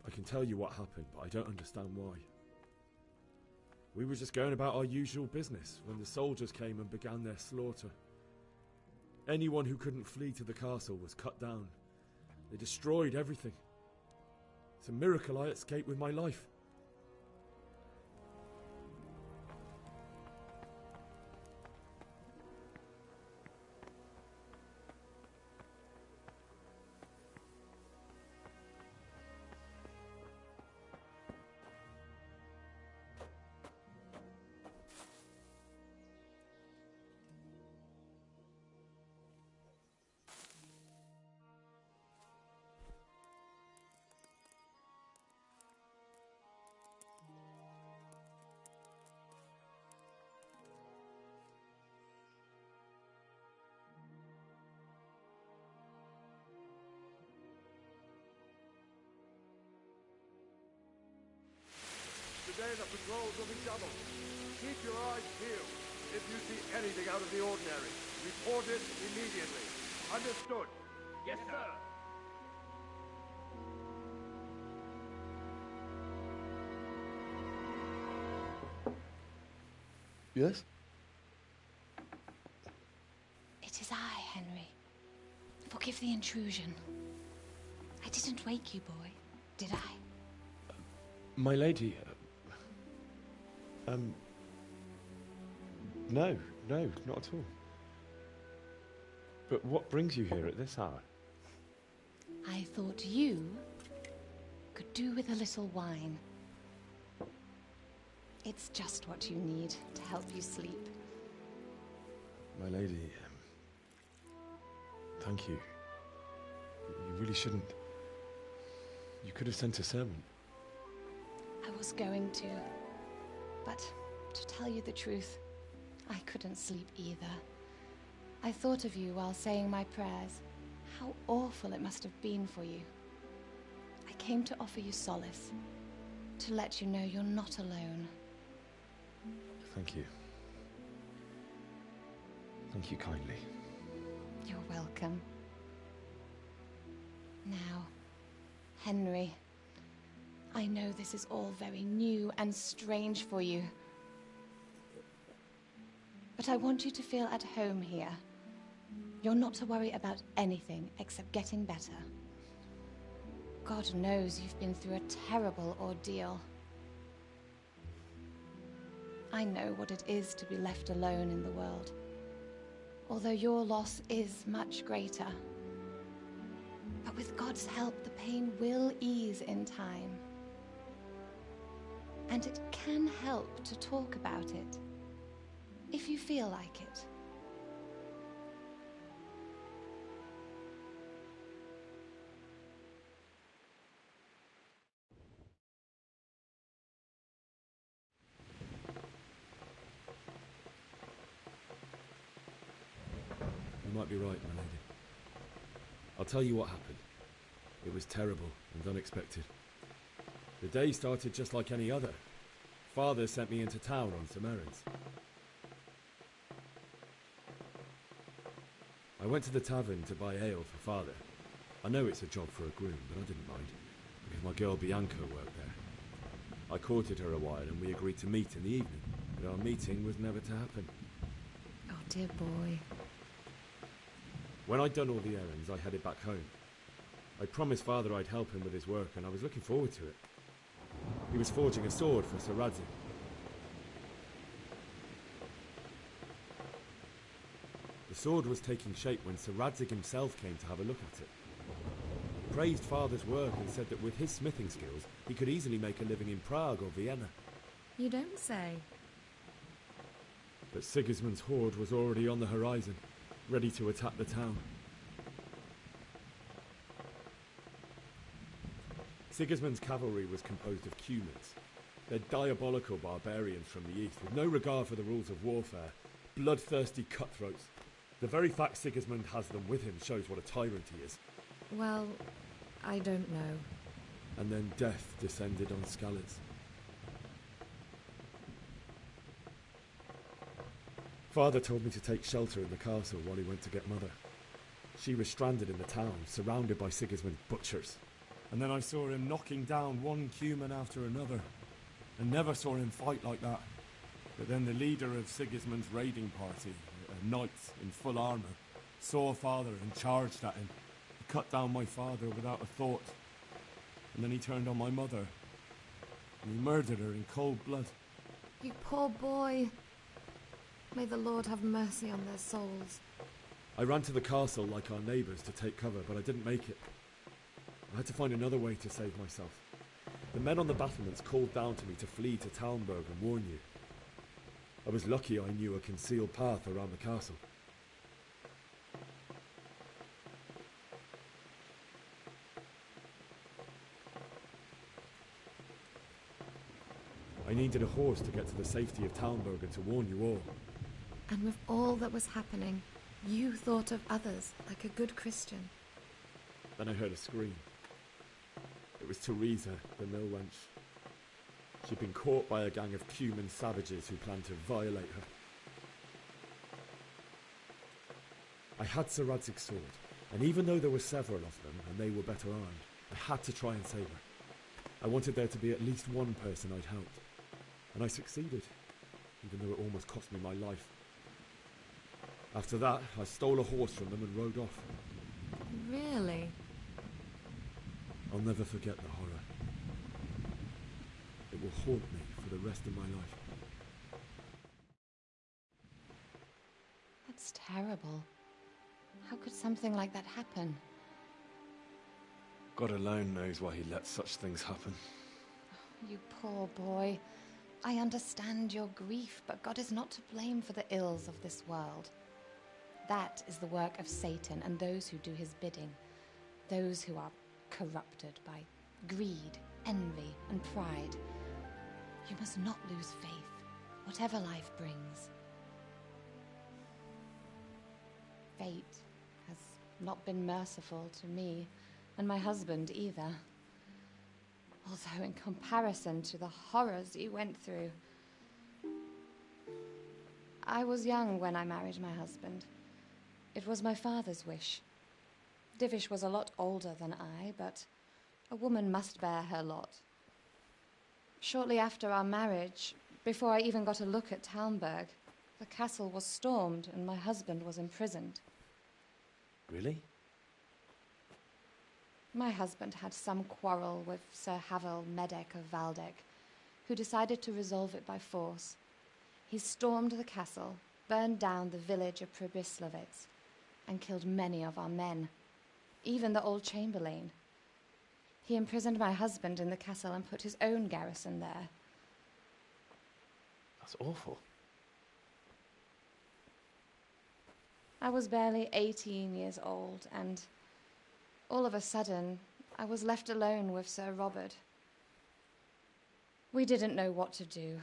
I can tell you what happened, but I don't understand why. We were just going about our usual business when the soldiers came and began their slaughter. Anyone who couldn't flee to the castle was cut down. They destroyed everything. It's a miracle I escaped with my life. Today the patrols will be doubled. Keep your eyes peeled. If you see anything out of the ordinary, report it immediately. Understood? Yes, sir. Yes? It is I, Henry. the intrusion. I didn't wake you, boy, did I? My lady, no, not at all. But what brings you here at this hour? I thought you could do with a little wine. It's just what you need to help you sleep. My lady, thank you. You really shouldn't. You could have sent a servant. I was going to, but to tell you the truth, I couldn't sleep either. I thought of you while saying my prayers. How awful it must have been for you. I came to offer you solace, to let you know you're not alone. Thank you. Thank you kindly. You're welcome. Now, Henry, I know this is all very new and strange for you, but I want you to feel at home here. You're not to worry about anything except getting better. God knows you've been through a terrible ordeal. I know what it is to be left alone in the world, although your loss is much greater. But with God's help, the pain will ease in time. And it can help to talk about it, if you feel like it. You might be right, my lady. I'll tell you what happened. It was terrible and unexpected. The day started just like any other. Father sent me into town on some errands. I went to the tavern to buy ale for Father. I know it's a job for a groom, but I didn't mind, because my girl Bianca worked there. I courted her a while and we agreed to meet in the evening, but our meeting was never to happen. Oh, dear boy. When I'd done all the errands, I headed back home. I promised Father I'd help him with his work, and I was looking forward to it. He was forging a sword for Sir Radzig. The sword was taking shape when Sir Radzig himself came to have a look at it. He praised Father's work and said that with his smithing skills, he could easily make a living in Prague or Vienna. You don't say. But Sigismund's horde was already on the horizon, ready to attack the town. Sigismund's cavalry was composed of Cumans. They're diabolical barbarians from the east, with no regard for the rules of warfare, bloodthirsty cutthroats. The very fact Sigismund has them with him shows what a tyrant he is. Well, I don't know. And then death descended on Skalitz. Father told me to take shelter in the castle while he went to get Mother. She was stranded in the town, surrounded by Sigismund's butchers. And then I saw him knocking down one Cuman after another, and never saw him fight like that. But then the leader of Sigismund's raiding party, a knight in full armour, saw Father and charged at him. He cut down my father without a thought. And then he turned on my mother, and he murdered her in cold blood. You poor boy. May the Lord have mercy on their souls. I ran to the castle like our neighbours to take cover, but I didn't make it. I had to find another way to save myself. The men on the battlements called down to me to flee to Talmberg and warn you. I was lucky I knew a concealed path around the castle. I needed a horse to get to the safety of Talmberg and to warn you all. And with all that was happening, you thought of others like a good Christian. Then I heard a scream. It was Teresa, the mill wench. She'd been caught by a gang of Cuman savages who planned to violate her. I had Sir Radzig's sword, and even though there were several of them, and they were better armed, I had to try and save her. I wanted there to be at least one person I'd helped, and I succeeded, even though it almost cost me my life. After that, I stole a horse from them and rode off. Really? I'll never forget the horror. It will haunt me for the rest of my life. That's terrible. How could something like that happen? God alone knows why he lets such things happen. You poor boy. I understand your grief, but God is not to blame for the ills of this world. That is the work of Satan and those who do his bidding. Those who are corrupted by greed, envy, and pride. You must not lose faith, whatever life brings. Fate has not been merciful to me, and my husband either. Although in comparison to the horrors you went through. I was young when I married my husband. It was my father's wish. Divish was a lot older than I, but a woman must bear her lot. Shortly after our marriage, before I even got a look at Talmberg, the castle was stormed and my husband was imprisoned. Really? My husband had some quarrel with Sir Havel Medek of Valdek, who decided to resolve it by force. He stormed the castle, burned down the village of Pribyslavitz, and killed many of our men, even the old chamberlain. He imprisoned my husband in the castle and put his own garrison there. That's awful. I was barely 18 years old, and all of a sudden, I was left alone with Sir Robert. We didn't know what to do.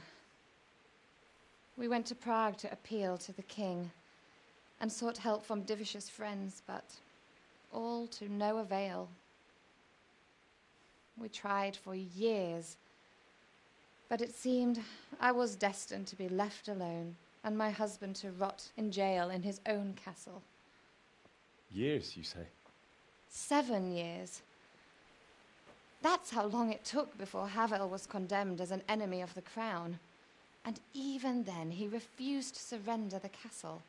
We went to Prague to appeal to the king and sought help from Divish's friends, but all to no avail. We tried for years, but it seemed I was destined to be left alone and my husband to rot in jail in his own castle. Years, you say? 7 years. That's how long it took before Havel was condemned as an enemy of the crown. And even then, he refused to surrender the castle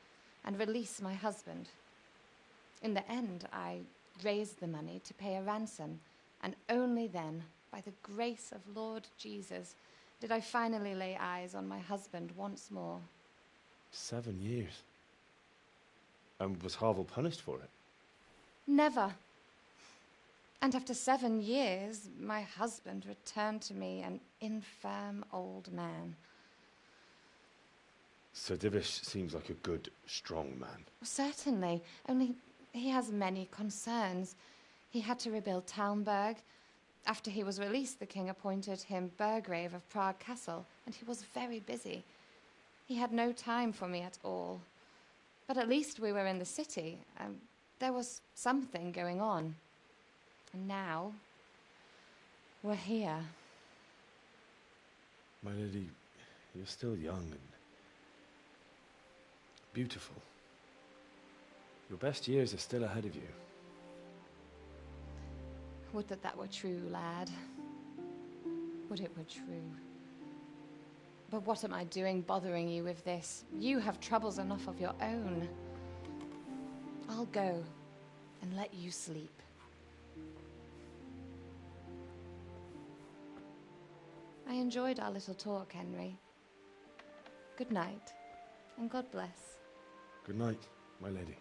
and release my husband. In the end, I raised the money to pay a ransom, and only then, by the grace of Lord Jesus, did I finally lay eyes on my husband once more. 7 years? And was Havel punished for it? Never. And after 7 years, my husband returned to me an infirm old man. Sir Divish seems like a good, strong man. Certainly, only he has many concerns. He had to rebuild Talmberg. After he was released, the king appointed him Burgrave of Prague Castle, and he was very busy. He had no time for me at all. But at least we were in the city. There was something going on. And now, we're here. My lady, you're still young and beautiful. Your best years are still ahead of you. Would that that were true, lad. Would it were true. But what am I doing bothering you with this? You have troubles enough of your own. I'll go and let you sleep. I enjoyed our little talk, Henry. Good night, and God bless. Good night, my lady.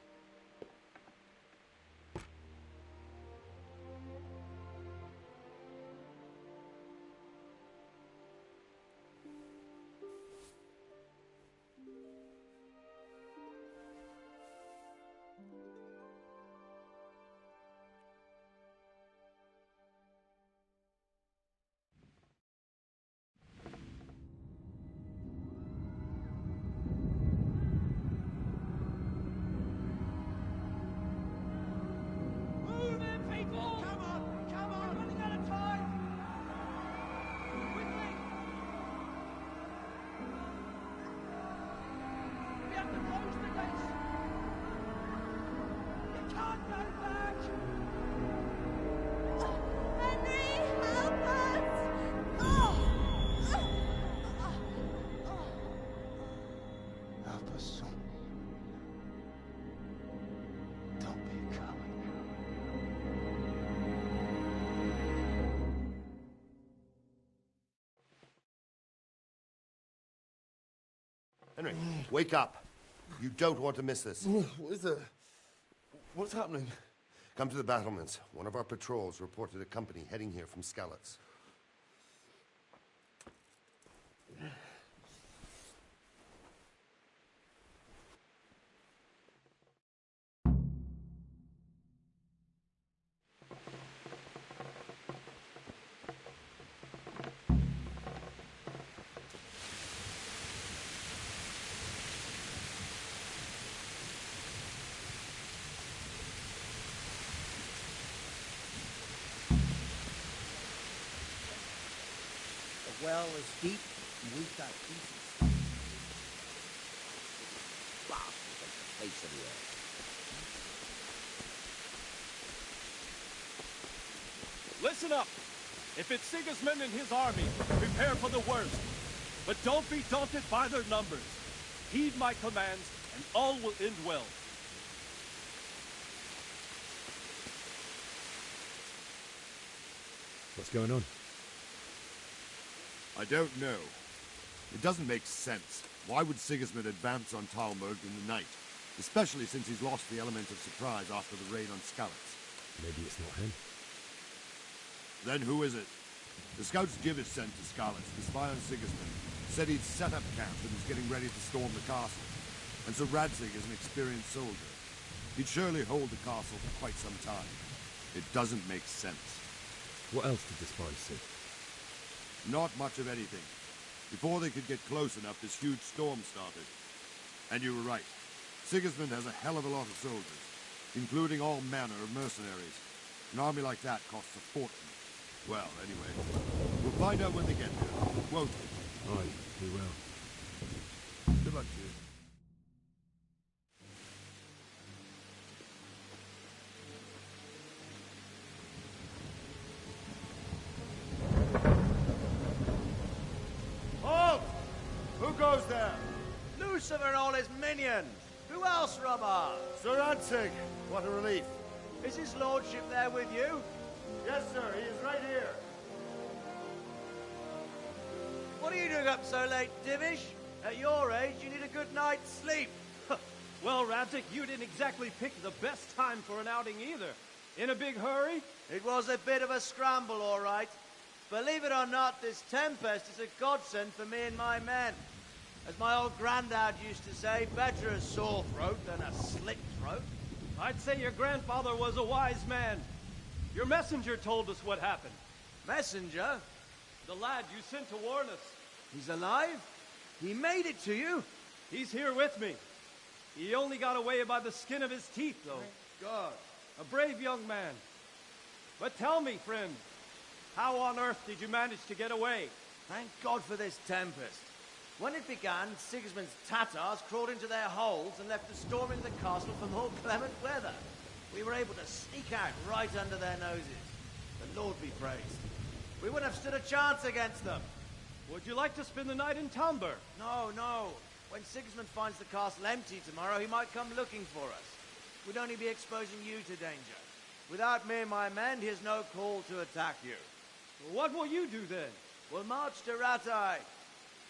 Henry, wake up. You don't want to miss this. What is it? What's happening? Come to the battlements. One of our patrols reported a company heading here from Skalitz. The well is deep, and we've got decent bastards at the face of the earth. Listen up! If it's Sigismund and his army, prepare for the worst. But don't be daunted by their numbers. Heed my commands, and all will end well. What's going on? I don't know. It doesn't make sense. Why would Sigismund advance on Talmberg in the night? Especially since he's lost the element of surprise after the raid on Skalitz. Maybe it's not him. Then who is it? The scouts Givis sent to Skalitz to spy on Sigismund said he'd set up camp and was getting ready to storm the castle. And so Radzig is an experienced soldier. He'd surely hold the castle for quite some time. It doesn't make sense. What else did the spies see? Not much of anything. Before they could get close enough, this huge storm started. And you were right. Sigismund has a hell of a lot of soldiers, including all manner of mercenaries. An army like that costs a fortune. Well, anyway, we'll find out when they get there, won't we? Aye, we will. Good luck to you. Halt! Who goes there? Lucifer and all his minions. Who else, Robber? Sir Radzig, what a relief. Is his lordship there with you? Yes, sir, he is right here. What are you doing up so late, Divish? At your age, you need a good night's sleep. Well, Radzig, you didn't exactly pick the best time for an outing either. In a big hurry? It was a bit of a scramble, all right. Believe it or not, this tempest is a godsend for me and my men. As my old granddad used to say, better a sore throat than a slit throat. I'd say your grandfather was a wise man. Your messenger told us what happened. Messenger? The lad you sent to warn us. He's alive? He made it to you? He's here with me. He only got away by the skin of his teeth, though. Thank God. A brave young man. But tell me, friend, how on earth did you manage to get away? Thank God for this tempest. When it began, Sigismund's Tatars crawled into their holes and left us storming the castle for more clement weather. We were able to sneak out right under their noses. The Lord be praised. We wouldn't have stood a chance against them. Would you like to spend the night in Talmberg? No, no. When Sigismund finds the castle empty tomorrow, he might come looking for us. We'd only be exposing you to danger. Without me and my men, he has no call to attack you. What will you do then? We'll march to Ratai.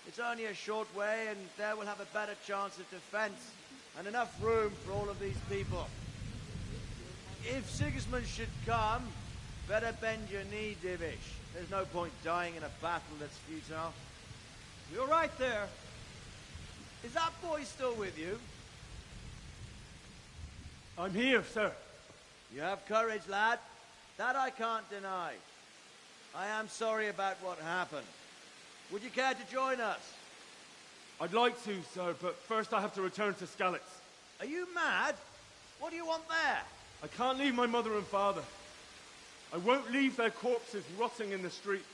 It's only a short way, and there we'll have a better chance of defense, and enough room for all of these people. If Sigismund should come, better bend your knee, Divish. There's no point dying in a battle that's futile. You're right there. Is that boy still with you? I'm here, sir. You have courage, lad. That I can't deny. I am sorry about what happened. Would you care to join us? I'd like to, sir, but first I have to return to Skalitz. Are you mad? What do you want there? I can't leave my mother and father. I won't leave their corpses rotting in the street.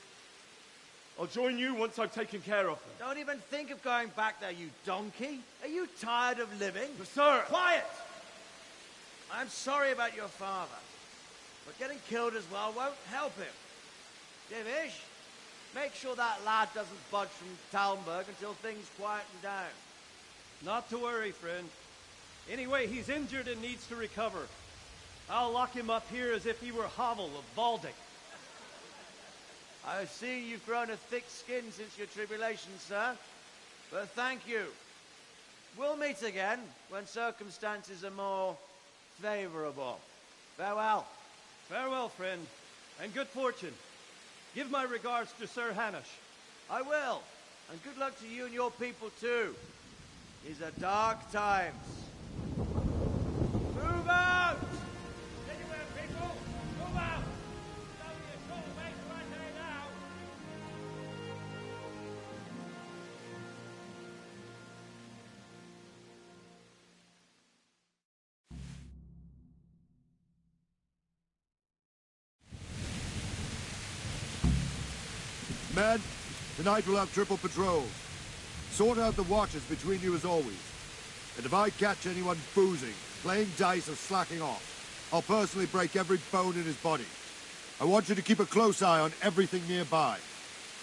I'll join you once I've taken care of them. Don't even think of going back there, you donkey. Are you tired of living? But sir! Quiet! I'm sorry about your father, but getting killed as well won't help him. Divish, make sure that lad doesn't budge from Talmberg until things quieten down. Not to worry, friend. Anyway, he's injured and needs to recover. I'll lock him up here as if he were Havel of Baldic. I've seen you've grown a thick skin since your tribulation, sir. But thank you. We'll meet again when circumstances are more favorable. Farewell. Farewell, friend, and good fortune. Give my regards to Sir Hanush. I will, and good luck to you and your people too. These are dark times. Move out! Anywhere, people! Move out! It's only a short way to Rate now. Men, tonight we'll have triple patrols. Sort out the watches between you as always. And if I catch anyone boozing, playing dice or slacking off, I'll personally break every bone in his body. I want you to keep a close eye on everything nearby.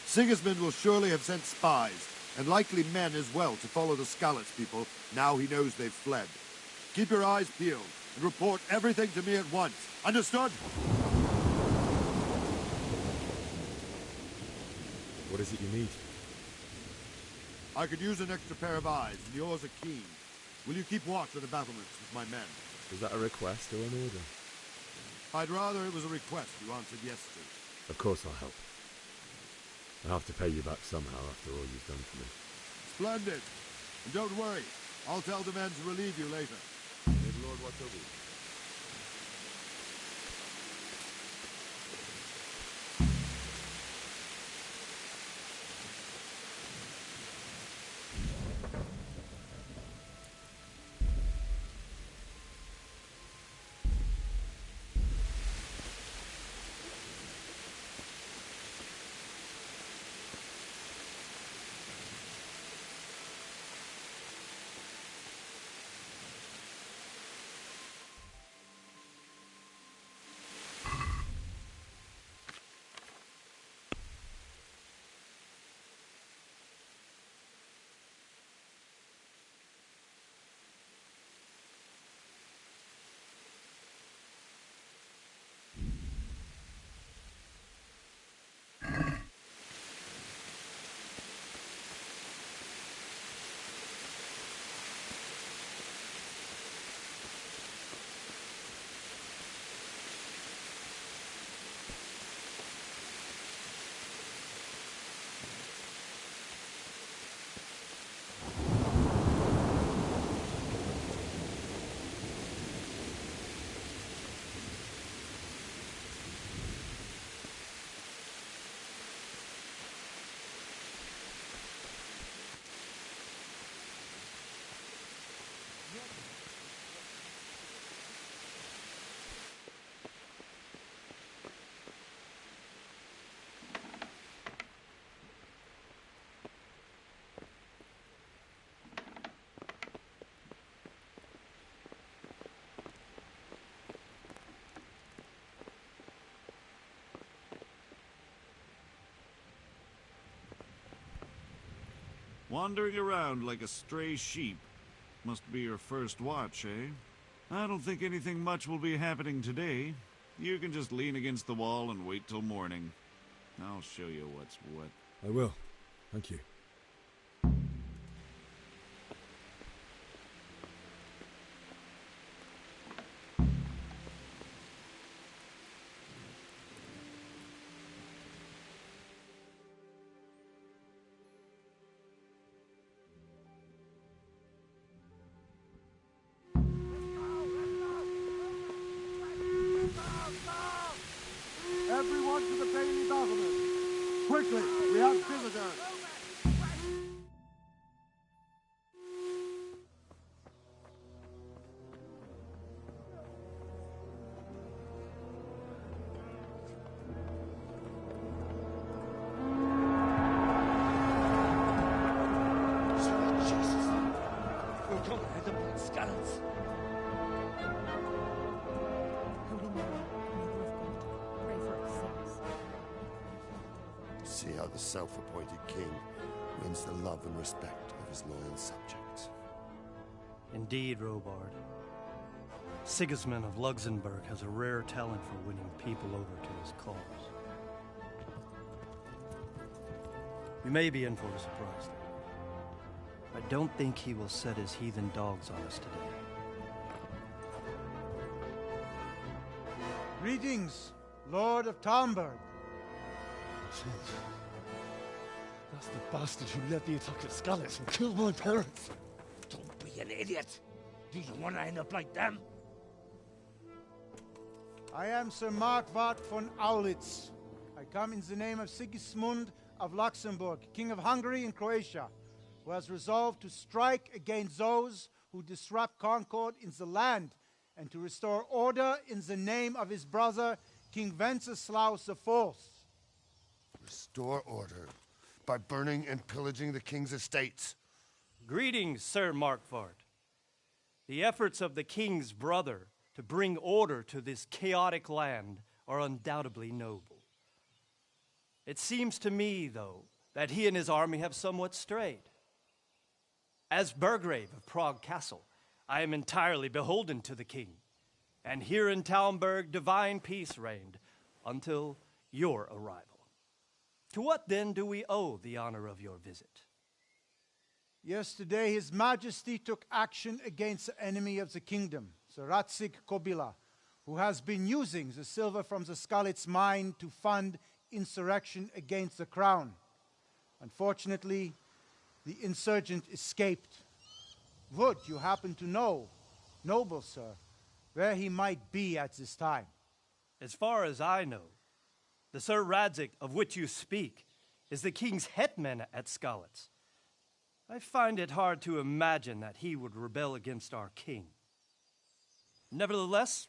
Sigismund will surely have sent spies, and likely men as well, to follow the Skalitz people now he knows they've fled. Keep your eyes peeled, and report everything to me at once. Understood? What is it you need? I could use an extra pair of eyes, and yours are keen. Will you keep watch on the battlements with my men? Was that a request or an order? I'd rather it was a request you answered yes to. Of course I'll help. I'll have to pay you back somehow after all you've done for me. Splendid. And don't worry, I'll tell the men to relieve you later. May the Lord watch over you. Wandering around like a stray sheep. Must be your first watch, eh? I don't think anything much will be happening today. You can just lean against the wall and wait till morning. I'll show you what's what. I will. Thank you. Everyone to the Bailey battlement! Quickly, we have visitors! See how the self-appointed king wins the love and respect of his loyal subjects. Indeed, Robard. Sigismund of Luxembourg has a rare talent for winning people over to his cause. We may be in for a surprise, though. I don't think he will set his heathen dogs on us today. Greetings, Lord of Talmberg. That's the bastard who led the attack at Skalitz and killed my parents. Don't be an idiot. Do you want to end up like them? I am Sir Markwart von Aulitz. I come in the name of Sigismund of Luxembourg, King of Hungary and Croatia, who has resolved to strike against those who disrupt concord in the land and to restore order in the name of his brother, King Wenceslaus IV. Restore order by burning and pillaging the king's estates. Greetings, Sir Markwart. The efforts of the king's brother to bring order to this chaotic land are undoubtedly noble. It seems to me, though, that he and his army have somewhat strayed. As Burgrave of Prague Castle, I am entirely beholden to the king, and here in Talmberg divine peace reigned until your arrival. To what then do we owe the honor of your visit? Yesterday, His Majesty took action against the enemy of the kingdom, Sir Ratzik Kobila, who has been using the silver from the Skalitz mine to fund insurrection against the crown. Unfortunately, the insurgent escaped. Would you happen to know, noble sir, where he might be at this time? As far as I know, the Sir Radzik of which you speak is the king's hetman at Skalitz. I find it hard to imagine that he would rebel against our king. Nevertheless,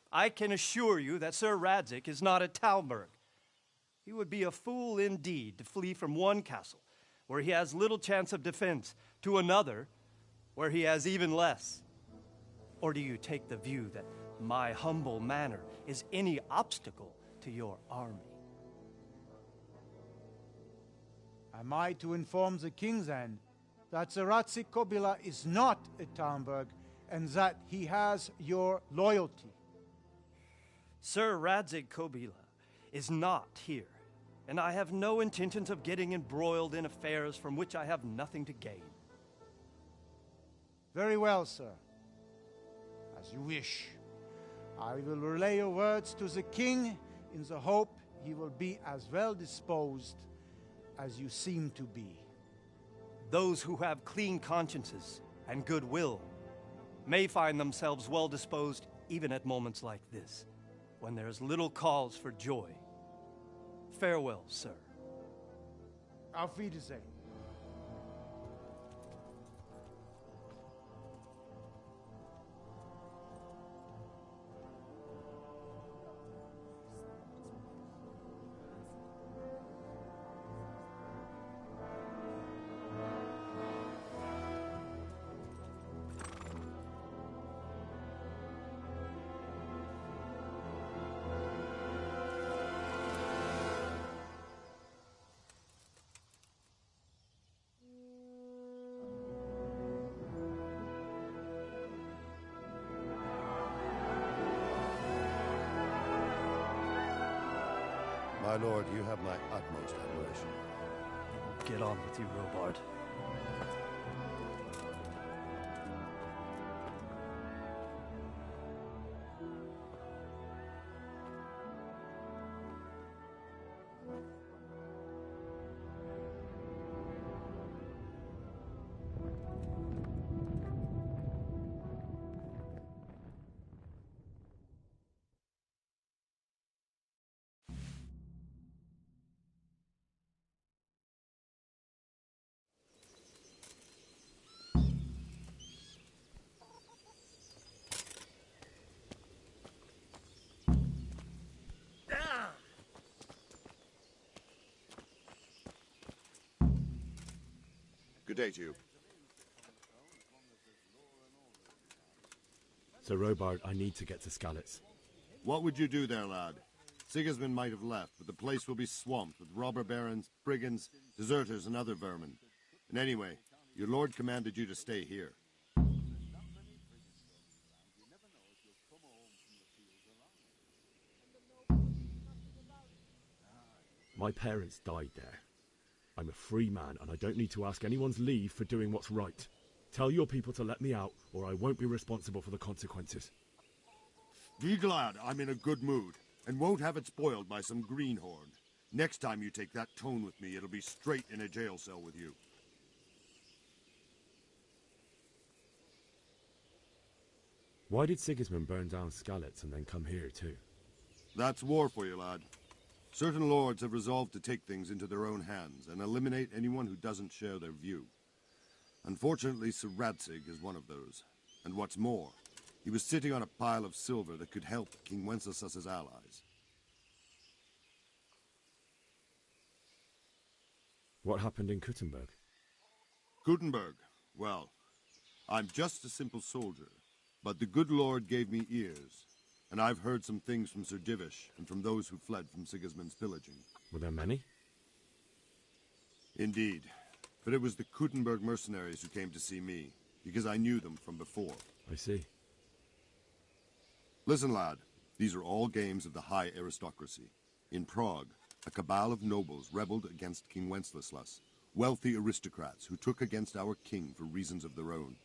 I can assure you that Sir Radzik is not at Talmberg. He would be a fool indeed to flee from one castle, where he has little chance of defense, to another, where he has even less. Or do you take the view that my humble manner is any obstacle to your army? Am I to inform the king then that Sir Ratzik Kobila is not at Talmberg and that he has your loyalty? Sir Radzik Kobila is not here, and I have no intentions of getting embroiled in affairs from which I have nothing to gain. Very well, sir. As you wish. I will relay your words to the king in the hope he will be as well disposed as you seem to be. Those who have clean consciences and goodwill may find themselves well disposed even at moments like this, when there is little cause for joy. Farewell, sir. Auf Wiedersehen. My lord, you have my utmost admiration. Get on with you, Robard. Good day to you. Sir Robard, I need to get to Skalitz. What would you do there, lad? Sigismund might have left, but the place will be swamped with robber barons, brigands, deserters, and other vermin. And anyway, your lord commanded you to stay here. My parents died there. I'm a free man, and I don't need to ask anyone's leave for doing what's right. Tell your people to let me out, or I won't be responsible for the consequences. Be glad I'm in a good mood, and won't have it spoiled by some greenhorn. Next time you take that tone with me, it'll be straight in a jail cell with you. Why did Sigismund burn down Skalitz and then come here too? That's war for you, lad. Certain lords have resolved to take things into their own hands and eliminate anyone who doesn't share their view. Unfortunately, Sir Radzig is one of those. And what's more, he was sitting on a pile of silver that could help King Wenceslas's allies. What happened in Kuttenberg? Kuttenberg? Well, I'm just a simple soldier, but the good Lord gave me ears, and I've heard some things from Sir Divish and from those who fled from Sigismund's pillaging. Were there many? Indeed, but it was the Kuttenberg mercenaries who came to see me, because I knew them from before. I see. Listen, lad, these are all games of the high aristocracy. In Prague, a cabal of nobles rebelled against King Wenceslas, wealthy aristocrats who took against our king for reasons of their own.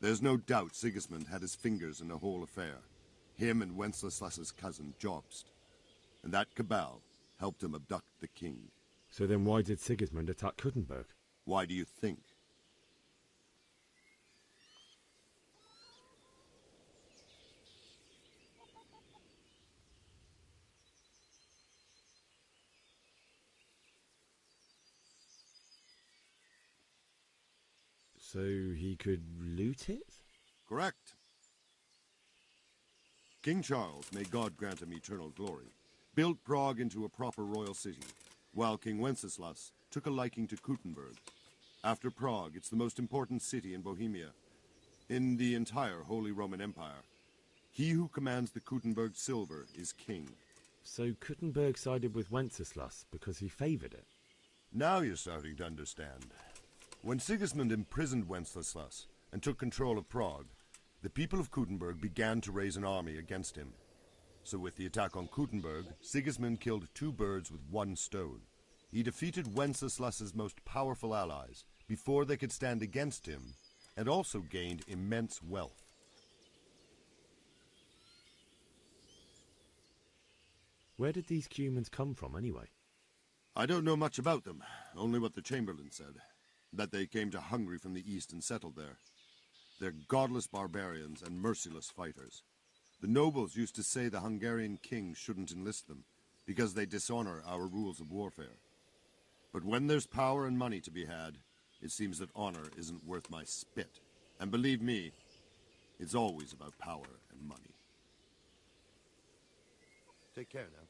There's no doubt Sigismund had his fingers in the whole affair. Him and Wenceslas's cousin, Jobst. And that cabal helped him abduct the king. So then why did Sigismund attack Kuttenberg? Why do you think? So he could loot it? Correct. King Charles, may God grant him eternal glory, built Prague into a proper royal city, while King Wenceslas took a liking to Kuttenberg. After Prague, it's the most important city in Bohemia, in the entire Holy Roman Empire. He who commands the Kuttenberg silver is king. So Kuttenberg sided with Wenceslas because he favoured it? Now you're starting to understand. When Sigismund imprisoned Wenceslas and took control of Prague, the people of Kuttenberg began to raise an army against him. So with the attack on Kuttenberg, Sigismund killed two birds with one stone. He defeated Wenceslas's most powerful allies before they could stand against him, and also gained immense wealth. Where did these Cumans come from anyway? I don't know much about them, only what the Chamberlain said. That they came to Hungary from the east and settled there. They're godless barbarians and merciless fighters. The nobles used to say the Hungarian king shouldn't enlist them, because they dishonor our rules of warfare. But when there's power and money to be had, it seems that honor isn't worth my spit. And believe me, it's always about power and money. Take care now.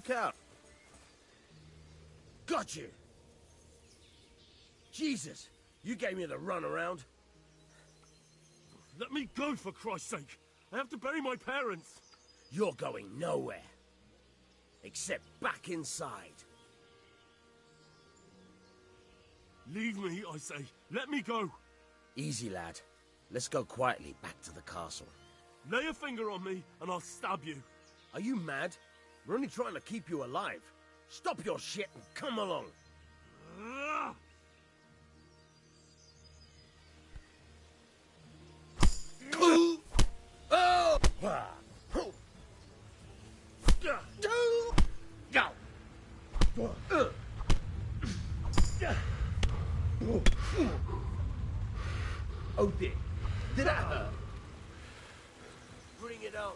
took out. Got you! Jesus, you gave me the runaround. Let me go, for Christ's sake! I have to bury my parents! You're going nowhere. Except back inside. Leave me, I say. Let me go. Easy, lad. Let's go quietly back to the castle. Lay a finger on me, and I'll stab you. Are you mad? We're only trying to keep you alive. Stop your shit and come along. Oh dear. Did that hurt? Bring it on.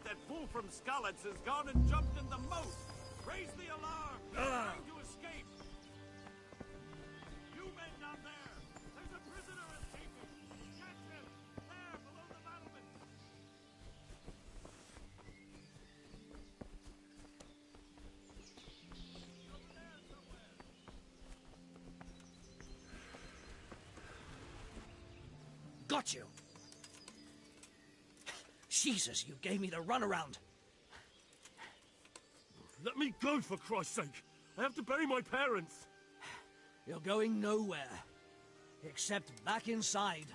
That fool from Skalitz has gone and jumped in the moat! Raise the alarm! He's trying to escape! You men down there! There's a prisoner escaping! Catch him! There, below the battlement! Over there somewhere! Got you! Jesus, you gave me the runaround. Let me go, for Christ's sake. I have to bury my parents. You're going nowhere. Except back inside.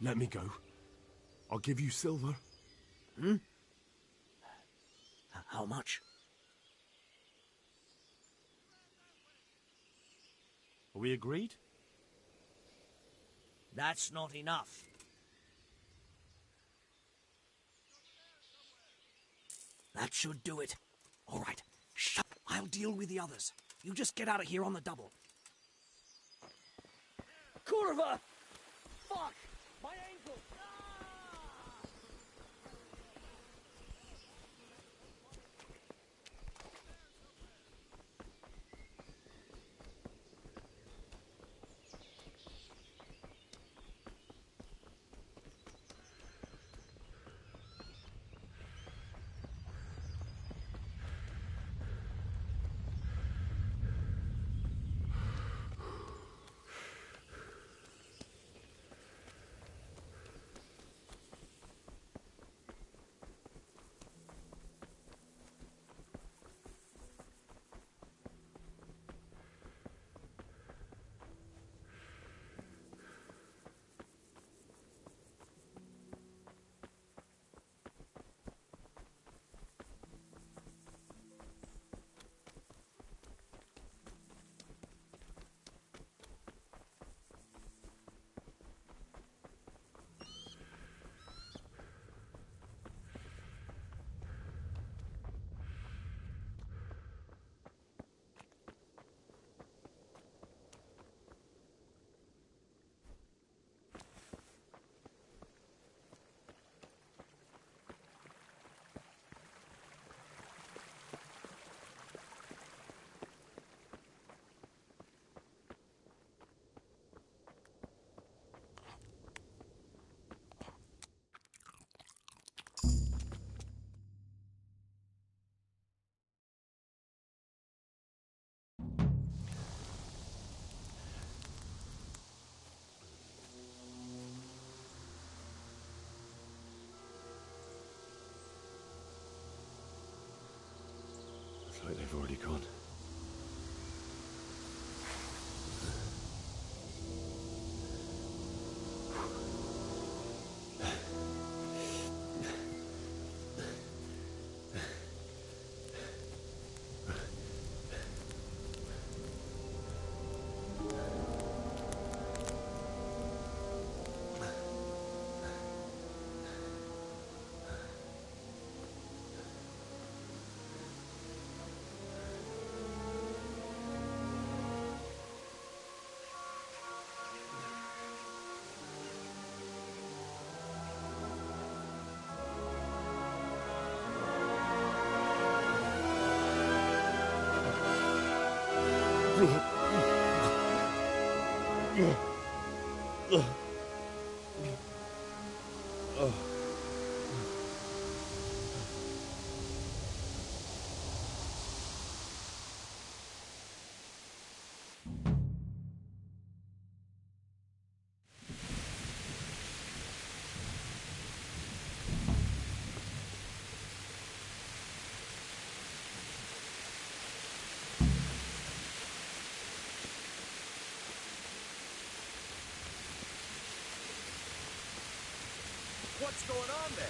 Let me go. I'll give you silver. Hmm? How much? Are we agreed? That's not enough. That should do it. All right, shut. I'll deal with the others. You just get out of here on the double. Kurva! Fuck! My ankle! Looks like they've already gone. What's going on there?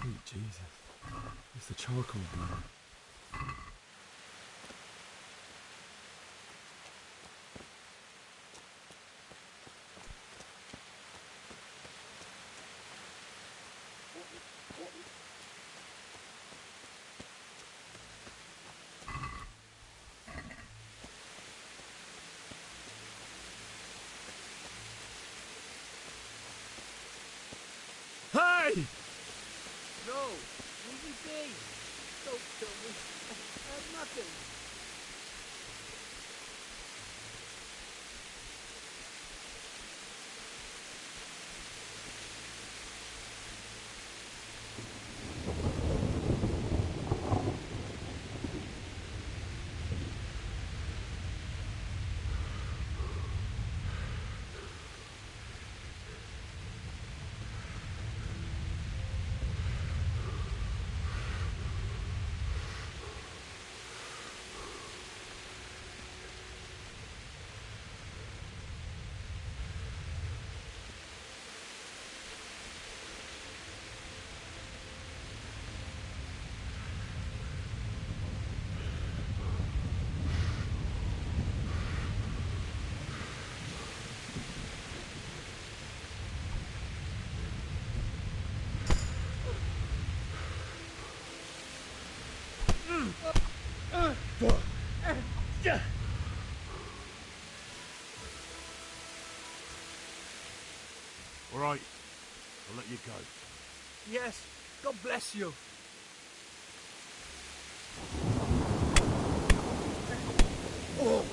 Sweet Jesus. It's the charcoal burner. Hey! No, leave me be. Don't kill me. I have nothing. All right, I'll let you go. Yes, God bless you. Oh.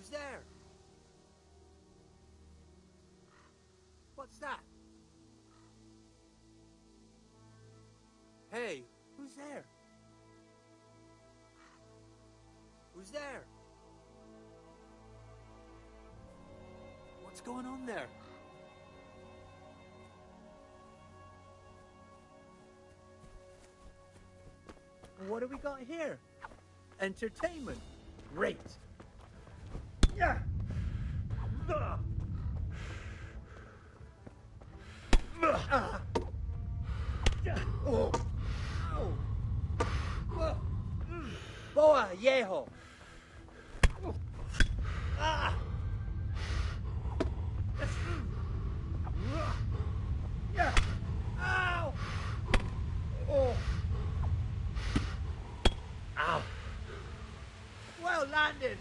Who's there? What's that? Hey, who's there? Who's there? What's going on there? What do we got here? Entertainment. Great. Yeah. Boa, viejo. Ow! Oh. Ow. Well landed.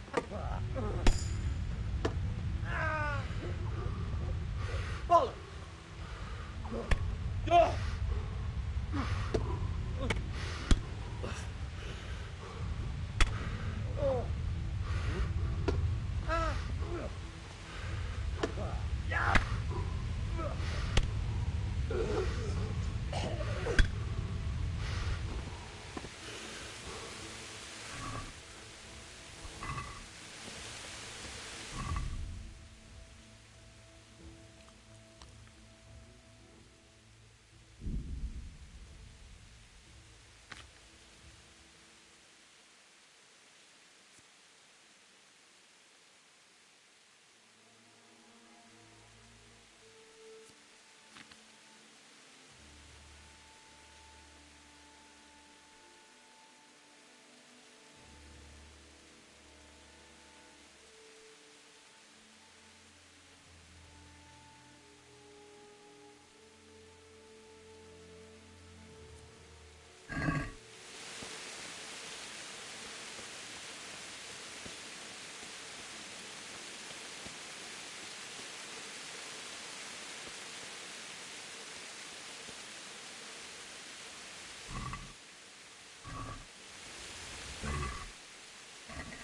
Bollocks.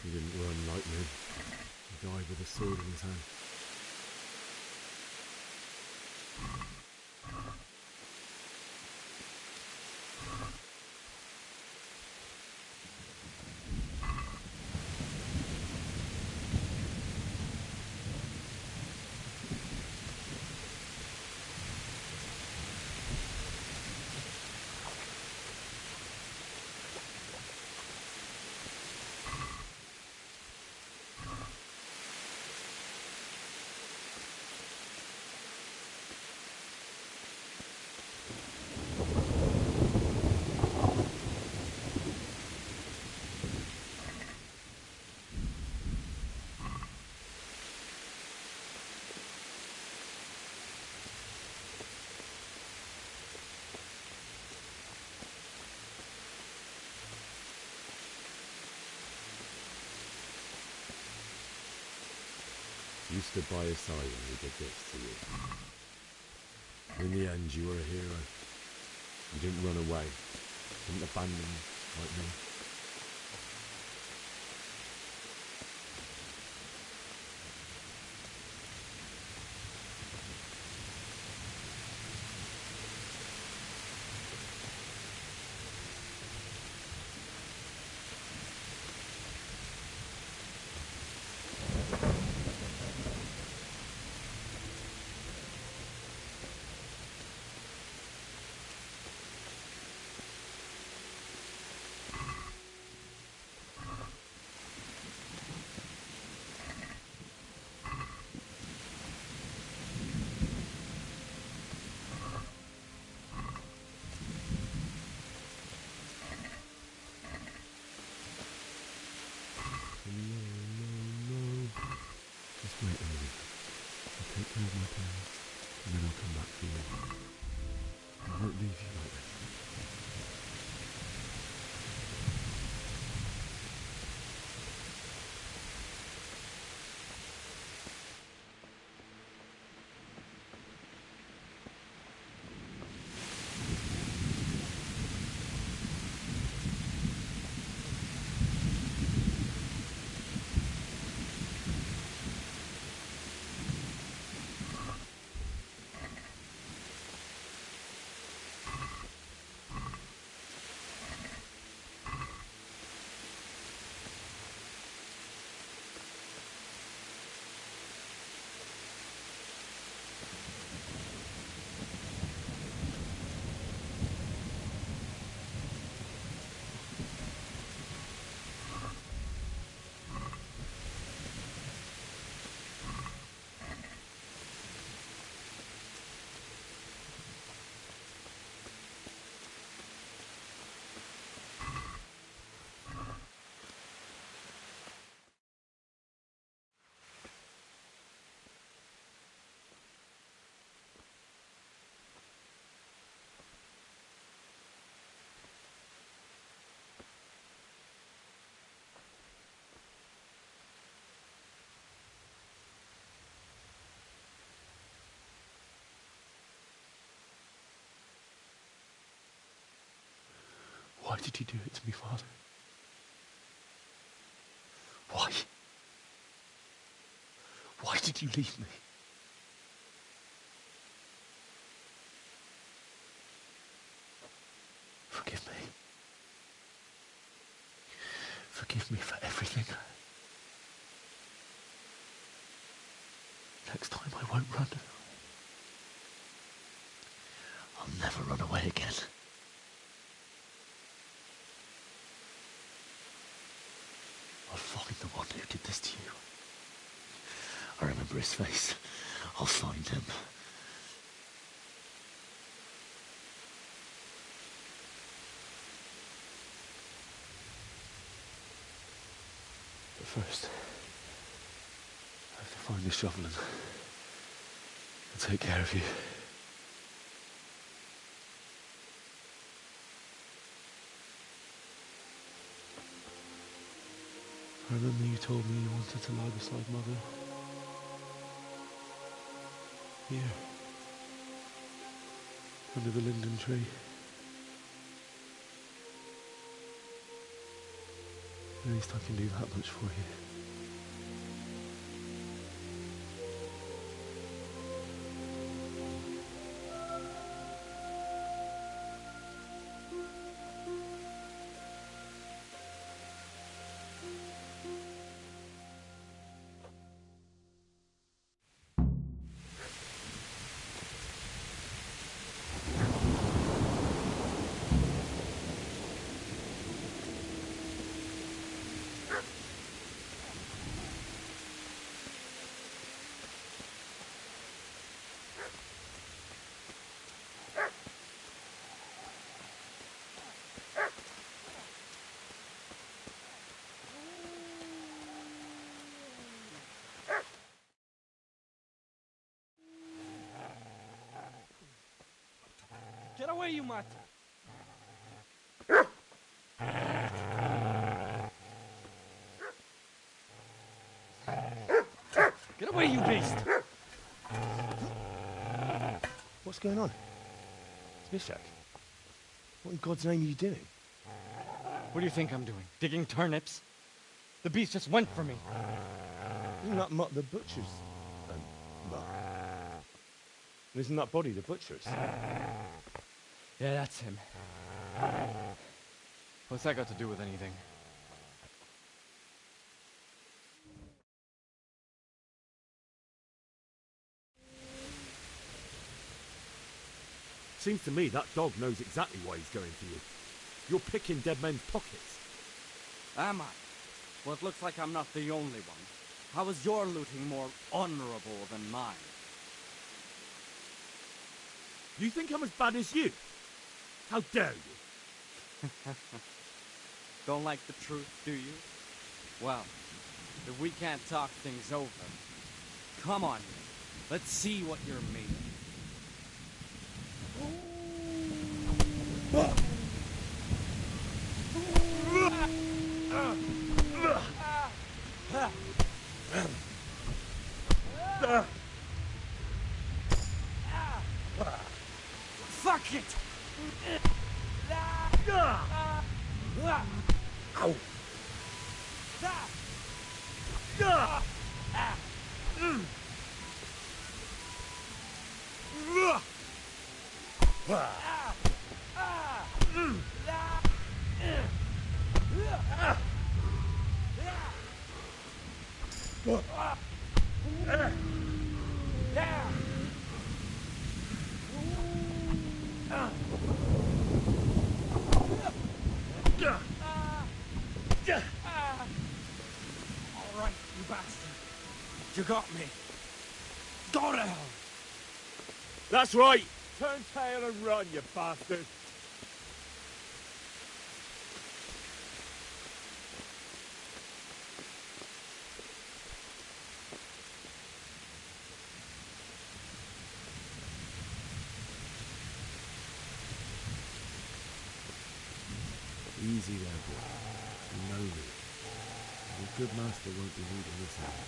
He didn't run like me. He died with a sword in his hand. You stood by his side when he did this to you. In the end, you were a hero. You didn't run away. You didn't abandon me like me. Just wait a minute. I'll take care of my parents, and then I'll come back for you. I won't leave you like this. Why did you do it to me, Father? Why? Why did you leave me? Forgive me. Forgive me for everything. Next time I won't run. I'll never run away again. I'll find the one who did this to you. I remember his face. I'll find him. But first, I have to find the shovel and take care of you. I remember you told me you wanted to lie beside Mother. Here. Under the linden tree. At least I can do that much for you. Get away, you mutt! Get away, you beast! What's going on? Smithjack? What in God's name are you doing? What do you think I'm doing? Digging turnips? The beast just went for me. Isn't that Mutt the butcher's? Mutt? Isn't that body the butcher's? Yeah, that's him. What's that got to do with anything? Seems to me that dog knows exactly why he's going for you. You're picking dead men's pockets. Am I? Well, it looks like I'm not the only one. How is your looting more honorable than mine? You think I'm as bad as you? How dare you? Don't like the truth, do you? Well, if we can't talk things over, come on, let's see what you're made of. Fuck it! Ow! All right, you bastard. You got me. Go to hell. That's right! Turn tail and run, you bastard! Easy there, boy. You know me. Your good master won't be leaving this out.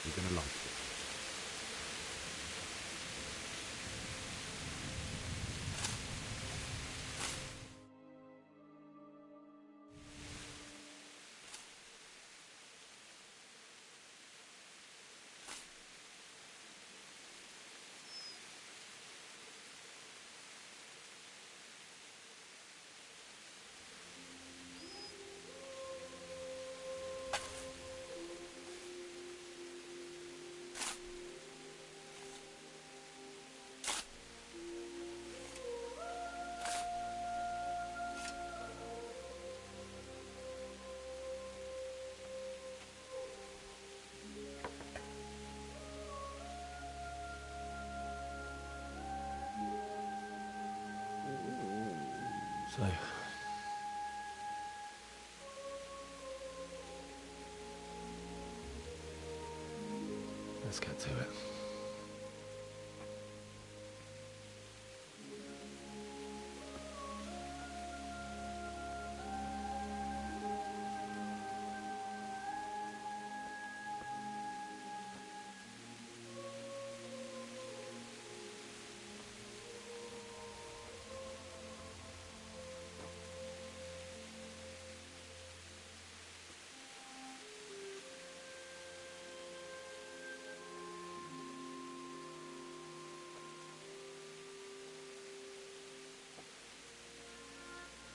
You're gonna like it. So, let's get to it.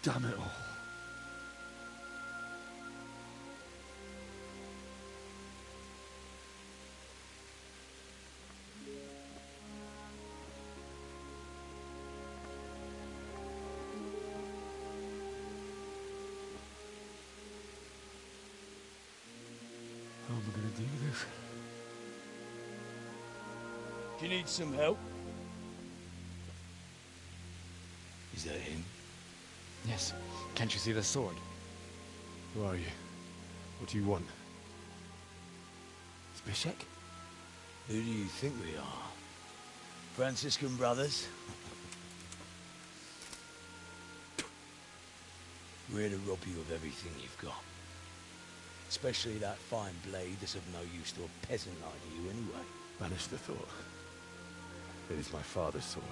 Damn it all. How am I gonna do this? Do you need some help? Is that him? Yes. Can't you see the sword? Who are you? What do you want? Zbyszek? Who do you think we are? Franciscan brothers? We're here to rob you of everything you've got. Especially that fine blade that's of no use to a peasant like you anyway. Banish the thought. It is my father's sword.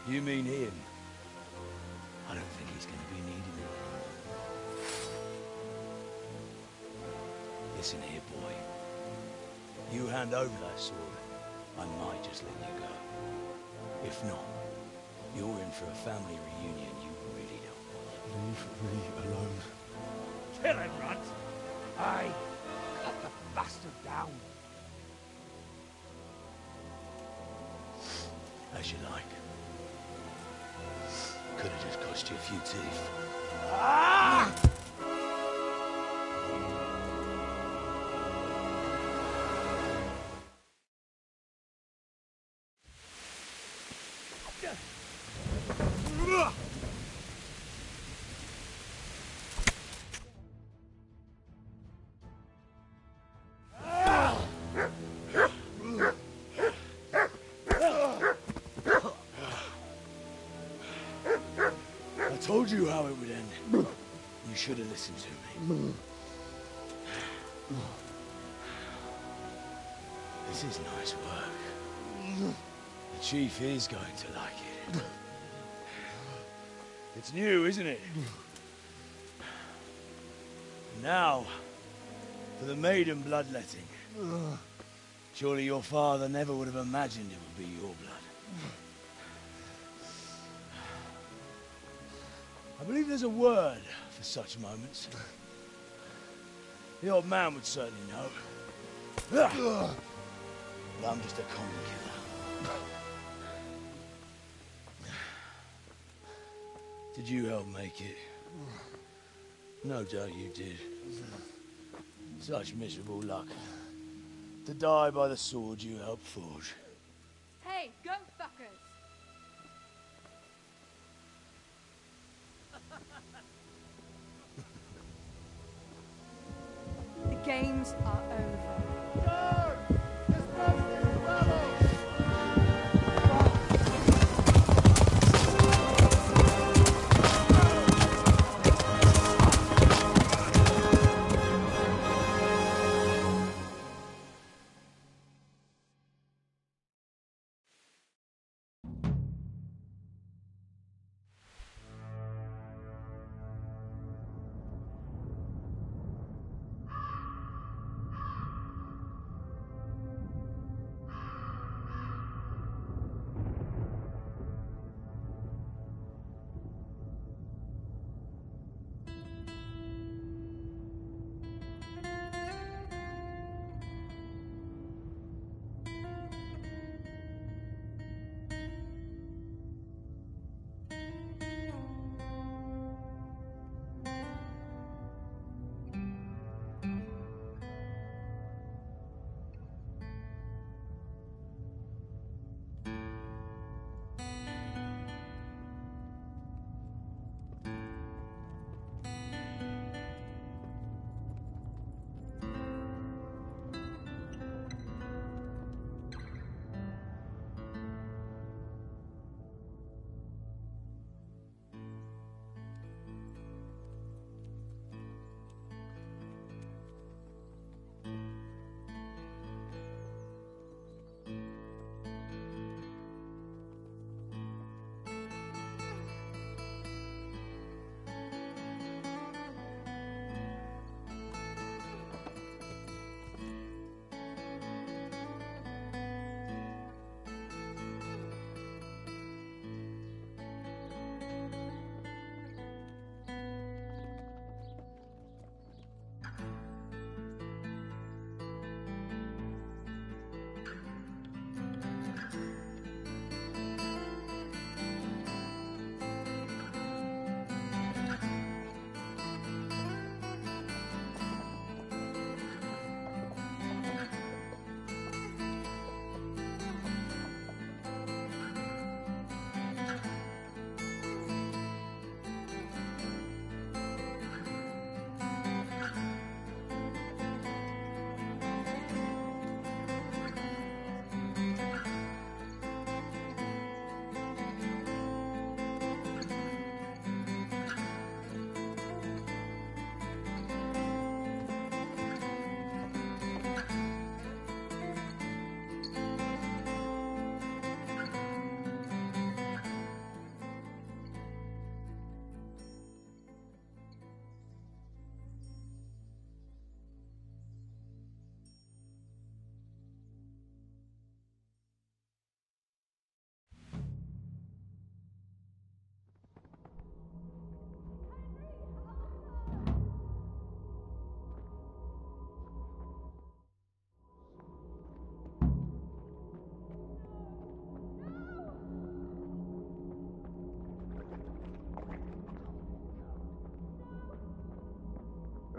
You mean him? I don't think he's going to be needing it. Listen here, boy. You hand over that sword, I might just let you go. If not, you're in for a family reunion you really don't want. Leave me alone. Kill him, Runt! Aye, cut the bastard down. As you like. Could have just cost you a few teeth. Ah! I told you how it would end. You should have listened to me. This is nice work. The Chief is going to like it. It's new, isn't it? Now, for the maiden bloodletting. Surely your father never would have imagined it would be your blood. I believe there's a word for such moments. The old man would certainly know. But I'm just a common killer. Did you help make it? No doubt you did. Such miserable luck. To die by the sword you helped forge. Hey, go fuckers! The games are over.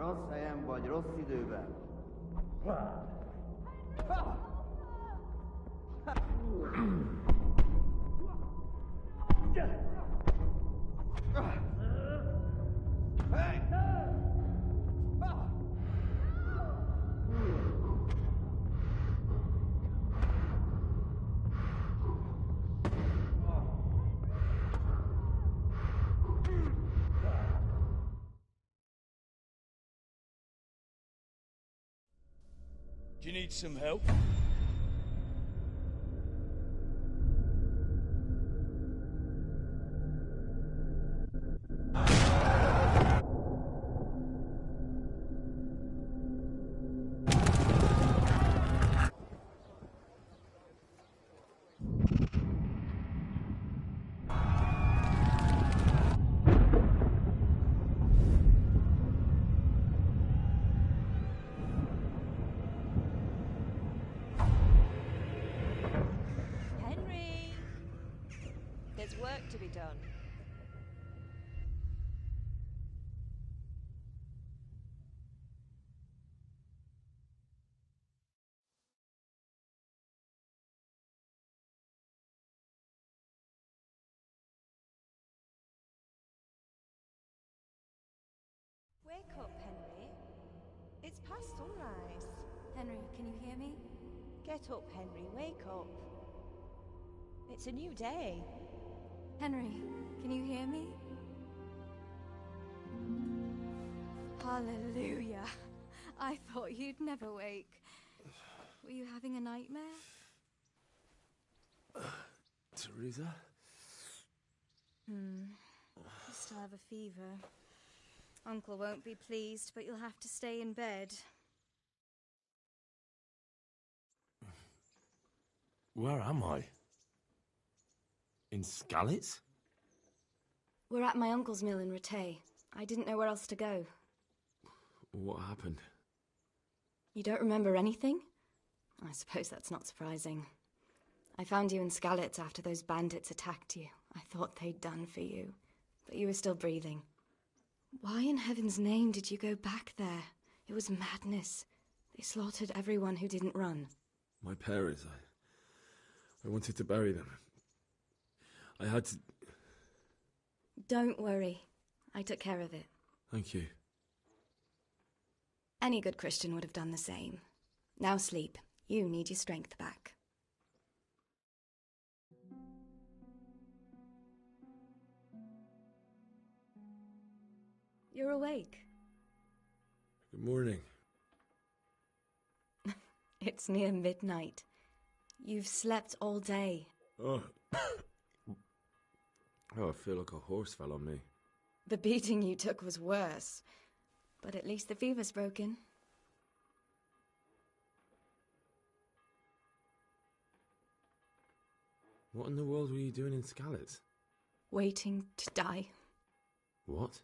Rossz helyen vagy rossz időben. Do you need some help? Henry! There's work to be done. Wake up, Henry. It's past sunrise. Henry, can you hear me? Get up, Henry. Wake up. It's a new day. Henry, can you hear me? Hallelujah. I thought you'd never wake. Were you having a nightmare? Teresa? You still have a fever. Uncle won't be pleased, but you'll have to stay in bed. Where am I? In Skalitz? We're at my uncle's mill in Rattay. I didn't know where else to go. What happened? You don't remember anything? I suppose that's not surprising. I found you in Skalitz after those bandits attacked you. I thought they'd done for you, but you were still breathing. Why in heaven's name did you go back there? It was madness. They slaughtered everyone who didn't run. My parents, I wanted to bury them. I had to... Don't worry. I took care of it. Thank you. Any good Christian would have done the same. Now sleep. You need your strength back. You're awake. Good morning. It's near midnight. You've slept all day. Oh. I feel like a horse fell on me. The beating you took was worse. But at least the fever's broken. What in the world were you doing in Skalitz? Waiting to die. What?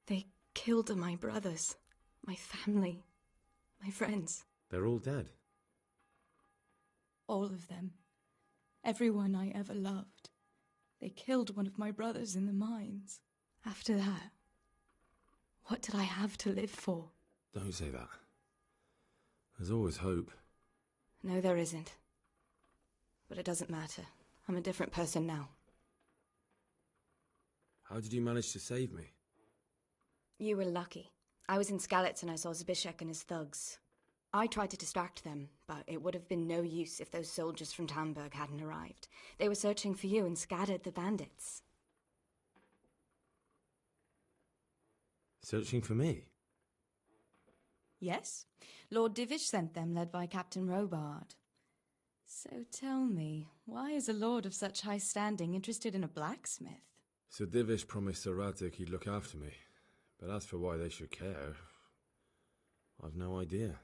They killed my brothers, my family, my friends. They're all dead. All of them. Everyone I ever loved. They killed one of my brothers in the mines. After that, what did I have to live for? Don't say that. There's always hope. No, there isn't. But it doesn't matter. I'm a different person now. How did you manage to save me? You were lucky. I was in Skalitz and I saw Zbyszek and his thugs. I tried to distract them, but it would have been no use if those soldiers from Tamburg hadn't arrived. They were searching for you and scattered the bandits. Searching for me? Yes. Lord Divish sent them, led by Captain Robard. So tell me, why is a lord of such high standing interested in a blacksmith? Sir Divish promised Sir Radzik he'd look after me. But as for why they should care, I've no idea.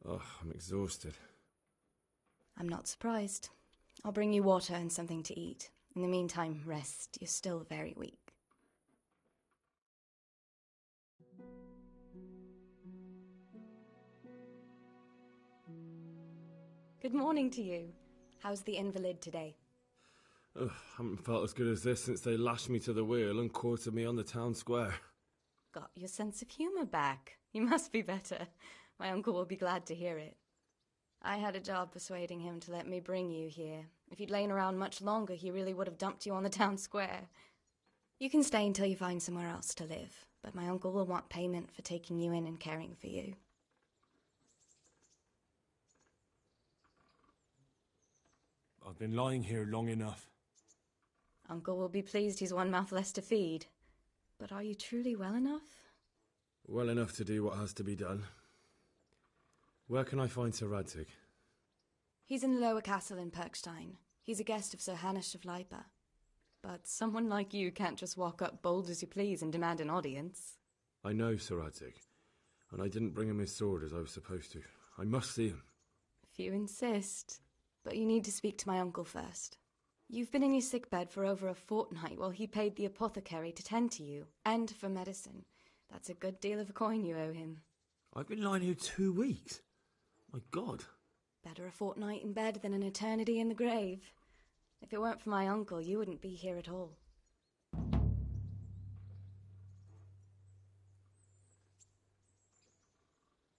Oh, I'm exhausted. I'm not surprised. I'll bring you water and something to eat. In the meantime, rest. You're still very weak. Good morning to you. How's the invalid today? Ugh, haven't felt as good as this since they lashed me to the wheel and quartered me on the town square. Got your sense of humour back. You must be better. My uncle will be glad to hear it. I had a job persuading him to let me bring you here. If you'd lain around much longer, he really would have dumped you on the town square. You can stay until you find somewhere else to live, but my uncle will want payment for taking you in and caring for you. I've been lying here long enough. Uncle will be pleased he's one mouth less to feed. But are you truly well enough? Well enough to do what has to be done. Where can I find Sir Radzig? He's in the lower castle in Perkstein. He's a guest of Sir Hanush of Leipa. But someone like you can't just walk up bold as you please and demand an audience. I know Sir Radzig, and I didn't bring him his sword as I was supposed to. I must see him. If you insist. But you need to speak to my uncle first. You've been in your sickbed for over a fortnight while he paid the apothecary to tend to you, and for medicine. That's a good deal of a coin you owe him. I've been lying here 2 weeks. My God. Better a fortnight in bed than an eternity in the grave. If it weren't for my uncle, you wouldn't be here at all.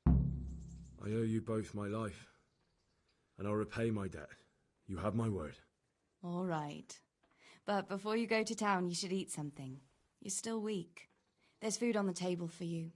I owe you both my life, and I'll repay my debt. You have my word. All right. But before you go to town, you should eat something. You're still weak. There's food on the table for you.